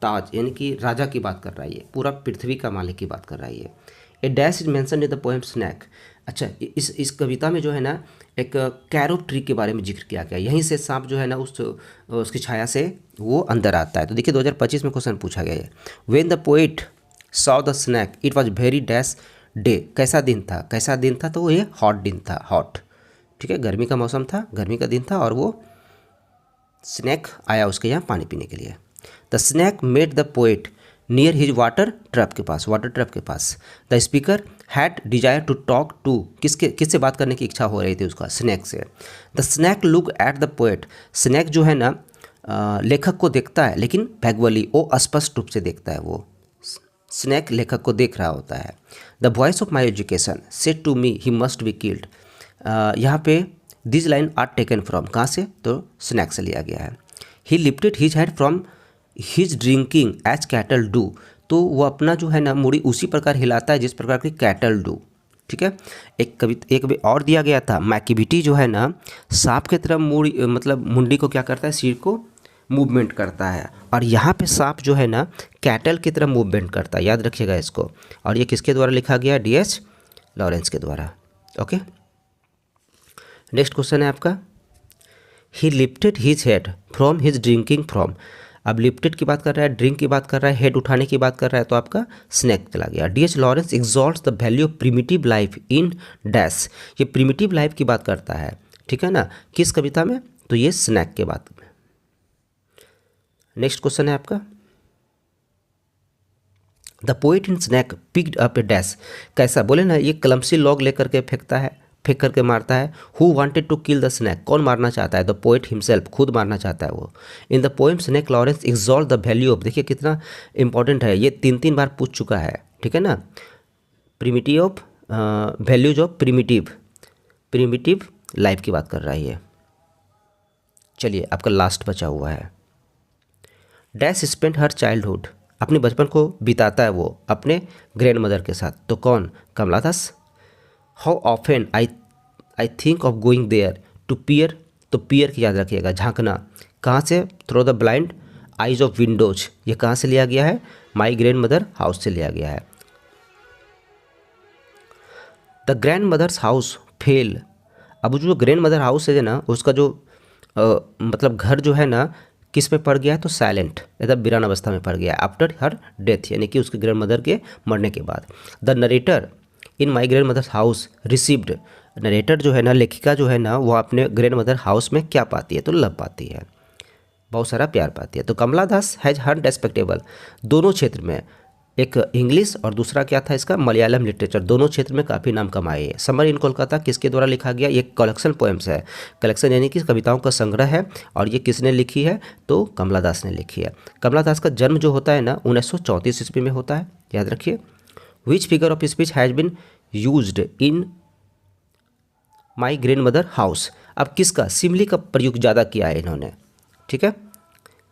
ताज, यानी कि राजा की बात कर रहा है, ये पूरा पृथ्वी का मालिक की बात कर रहा है ये। A dash is mention in the poem snake, अच्छा इस कविता में जो है ना एक कैरोब ट्री के बारे में जिक्र किया गया, यहीं से सांप जो है ना उसकी छाया से वो अंदर आता है। तो देखिए 2025 में क्वेश्चन पूछा गया है, when the poet saw the snake it was very dash day, कैसा दिन था, कैसा दिन था, तो वो ये हॉट दिन था, हॉट, ठीक है, गर्मी का मौसम था, गर्मी का दिन था, और वो स्नैक आया उसके यहाँ पानी पीने के लिए। The snake made the poet near his water trough के पास, वाटर ट्रैप के पास। The speaker had desire to talk to, किससे बात करने की इच्छा हो रही थी उसका, स्नैक से। The snake look at the poet, snake जो है ना लेखक को देखता है, लेकिन भैगवली, वो अस्पष्ट रूप से देखता है, वो स्नैक लेखक को देख रहा होता है। The voice of my education said to me he must be killed, यहाँ पे this line are taken from, कहाँ से, तो स्नैक से लिया गया है। He lifted his head from his drinking as cattle do, तो वो अपना जो है ना मुड़ी उसी प्रकार हिलाता है जिस प्रकार की कैटल डू, ठीक है। एक और दिया गया था, मैकिविटी जो है ना सांप की तरह मुड़ी, मतलब मुंडी को क्या करता है, सिर को मूवमेंट करता है, और यहाँ पे सांप जो है ना कैटल की तरह मूवमेंट करता है, याद रखिएगा इसको। और ये किसके द्वारा लिखा गया, डी.एच. लॉरेंस के द्वारा, ओके। नेक्स्ट क्वेश्चन है आपका, ही lifted his head from his drinking from, अब लिफ्टेड की बात कर रहा है, ड्रिंक की बात कर रहा है, हेड उठाने की बात कर रहा है, तो आपका स्नैक चला गया। D H. Lawrence exalts the value of primitive life in dash, ये प्रिमिटिव लाइफ की बात करता है, ठीक है ना, किस कविता में, तो ये स्नैक के बात में। नेक्स्ट क्वेश्चन है आपका, the poet in snake picked up a dash, कैसा, बोले ना ये कलमसी लॉग लेकर के फेंकता है, फेंक करके मारता है। Who wanted to kill the snake, कौन मारना चाहता है, द पोएट हिमसेल्फ, खुद मारना चाहता है वो। In the poem snake Lawrence exalt the value of, देखिए कितना इंपॉर्टेंट है, ये 3 बार पूछ चुका है, ठीक है ना, primitive of values of primitive life की बात कर रहा है ये। चलिए आपका लास्ट बचा हुआ है, डैश स्पेंड हर चाइल्डहुड, अपने बचपन को बिताता है वो अपने ग्रैंड मदर के साथ, तो कौन, Kamala Das. How often I think of going there to peer, तो पियर की याद रखिएगा, झांकना, कहाँ से, through the blind eyes of windows, ये कहाँ से लिया गया है, माई ग्रैंड मदर हाउस से लिया गया है। The grandmother's house fell, अब जो ग्रैंड मदर हाउस है ना, उसका जो मतलब घर जो है ना, किस में पड़ गया है, तो साइलेंट, एकदम वीरान अवस्था में पड़ गया है, आफ्टर हर डेथ, यानी कि उसके ग्रैंड मदर के मरने के बाद। The narrator in my grandmother's house received, narrator जो है ना, लेखिका जो है ना, वो अपने ग्रैंड मदर हाउस में क्या पाती है, तो लव पाती है, बहुत सारा प्यार पाती है। तो कमला दास हैज हर रेस्पेक्टेबल, दोनों क्षेत्र में, एक इंग्लिश और दूसरा क्या था इसका, मलयालम लिटरेचर, दोनों क्षेत्र में काफ़ी नाम कमाए है। समर इन कोलकाता किसके द्वारा लिखा गया, ये कलेक्शन पोएम्स है, कलेक्शन यानी कि कविताओं का संग्रह है, और ये किसने लिखी है, तो कमला दास ने लिखी है। कमला दास का जन्म जो होता है ना 1934 ईस्वी में होता है, याद रखिए। Which figure of speech has been used in my grandmother house, अब किसका, सिमली का प्रयोग ज़्यादा किया है इन्होंने, ठीक है।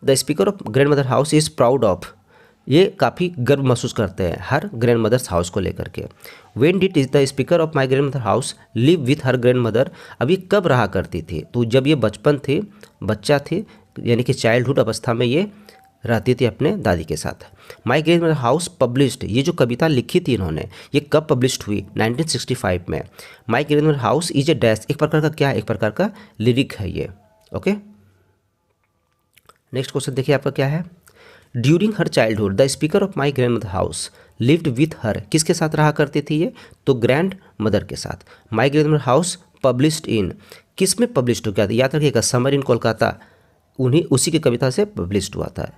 The speaker of grand mother house is proud of, ये काफ़ी गर्व महसूस करते हैं हर ग्रैंड मदर्स हाउस को लेकर के। When did is the speaker of my grandmother house live with her grand mother, अब ये कब रहा करती थी, तो जब ये बचपन थे, बच्चा थे, यानी कि चाइल्डहुड अवस्था में ये रहती थी अपने दादी के साथ। माई ग्रैंड मदर हाउस पब्लिश्ड, ये जो कविता लिखी थी इन्होंने, ये कब पब्लिश्ड हुई, 1965 में। माई grandmother house is a dash, एक प्रकार का क्या है, एक प्रकार का लिरिक है ये, ओके। नेक्स्ट क्वेश्चन देखिए आपका क्या है, during her childhood the speaker of my grandmother house lived with her, किसके साथ रहा करती थी ये, तो ग्रैंड मदर के साथ। माई grandmother house published in, किस में पब्लिश्ड हो गया था, याद रखिएगा, समर इन कोलकाता, उन्हीं उसी की कविता से पब्लिश्ड हुआ था।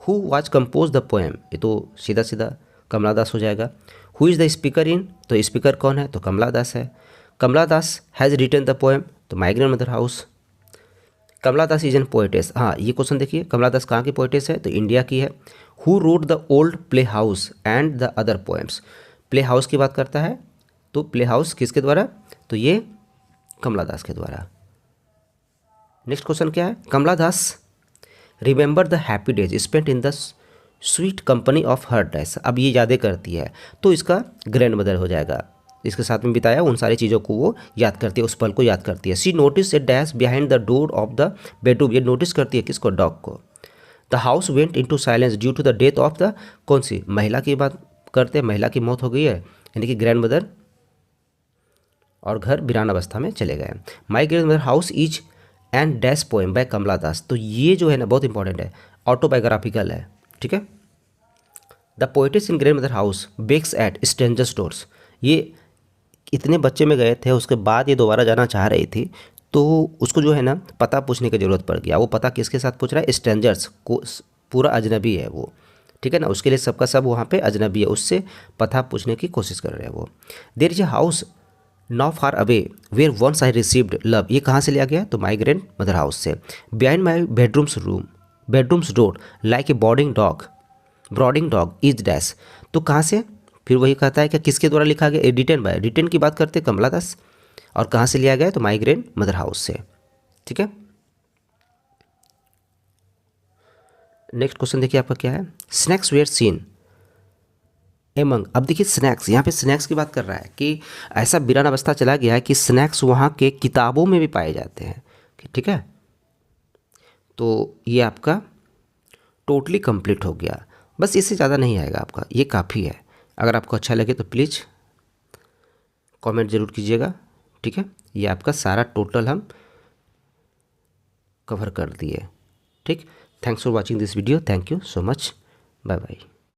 Who was compose the poem, ये तो सीधा सीधा कमला दास हो जाएगा। Who is the speaker in, तो स्पीकर कौन है, तो कमला दास है। Kamala Das has written the poem, तो my grandmother house. Kamala Das is an poetess, हाँ ये क्वेश्चन देखिए, कमला दास कहाँ की पोएटेस है, तो इंडिया की है। Who wrote the old play house and the other poems, play house की बात करता है, तो प्ले हाउस किसके द्वारा, तो ये कमला दास के द्वारा। नेक्स्ट क्वेश्चन क्या है, Kamala Das remember the happy days spent in the sweet company of her dash, अब ये यादें करती है, तो इसका ग्रैंड मदर हो जाएगा, इसके साथ में बिताया उन सारी चीज़ों को वो याद करती है, उस पल को याद करती है। She notice a dash behind the door of the bedroom, ये नोटिस करती है किसको, डॉग को। The house went into silence due to the death of the, कौन सी, महिला की बात करते हैं, महिला की मौत हो गई है, यानी कि ग्रैंड मदर, और घर वीरान अवस्था में चले गए। My grandmother house is and dash poem by Kamala Das, तो ये जो है ना बहुत इंपॉर्टेंट है, ऑटोबायोग्राफिकल है, ठीक है। The poetess in grandmother house begs at strangers doors, ये इतने बच्चे में गए थे, उसके बाद ये दोबारा जाना चाह रही थी, तो उसको जो है ना पता पूछने की ज़रूरत पड़ गया। वो पता किसके साथ पूछ रहा है, स्ट्रेंजर्स को, पूरा अजनबी है वो, ठीक है ना, उसके लिए सबका सब वहाँ पे अजनबी है, उससे पता पूछने की कोशिश कर रहे हैं वो। There is a house now far away where once I received love, ये कहाँ से लिया गया, तो माई ग्रैंड मदर हाउस से। Behind my bedroom's door like a brooding dog is dash, तो कहाँ से, फिर वही कहता है कि किसके द्वारा लिखा गया, रिटन बाय, रिटन की बात करते कमला दास, और कहाँ से लिया गया, तो माई ग्रैंड मदर हाउस से, ठीक है। नेक्स्ट क्वेश्चन देखिए आपका क्या है, स्नैक्स वेयर सीन एमंग, अब देखिए स्नैक्स, यहाँ पे स्नैक्स की बात कर रहा है कि ऐसा वीरान अवस्था चला गया है कि स्नैक्स वहाँ के किताबों में भी पाए जाते हैं, ठीक है। तो ये आपका टोटली कंप्लीट हो गया, बस इससे ज़्यादा नहीं आएगा आपका, ये काफ़ी है। अगर आपको अच्छा लगे तो प्लीज़ कमेंट ज़रूर कीजिएगा, ठीक है। ये आपका सारा टोटल हम कवर कर दिए। ठीक, thanks for watching this video, thank you so much, bye bye.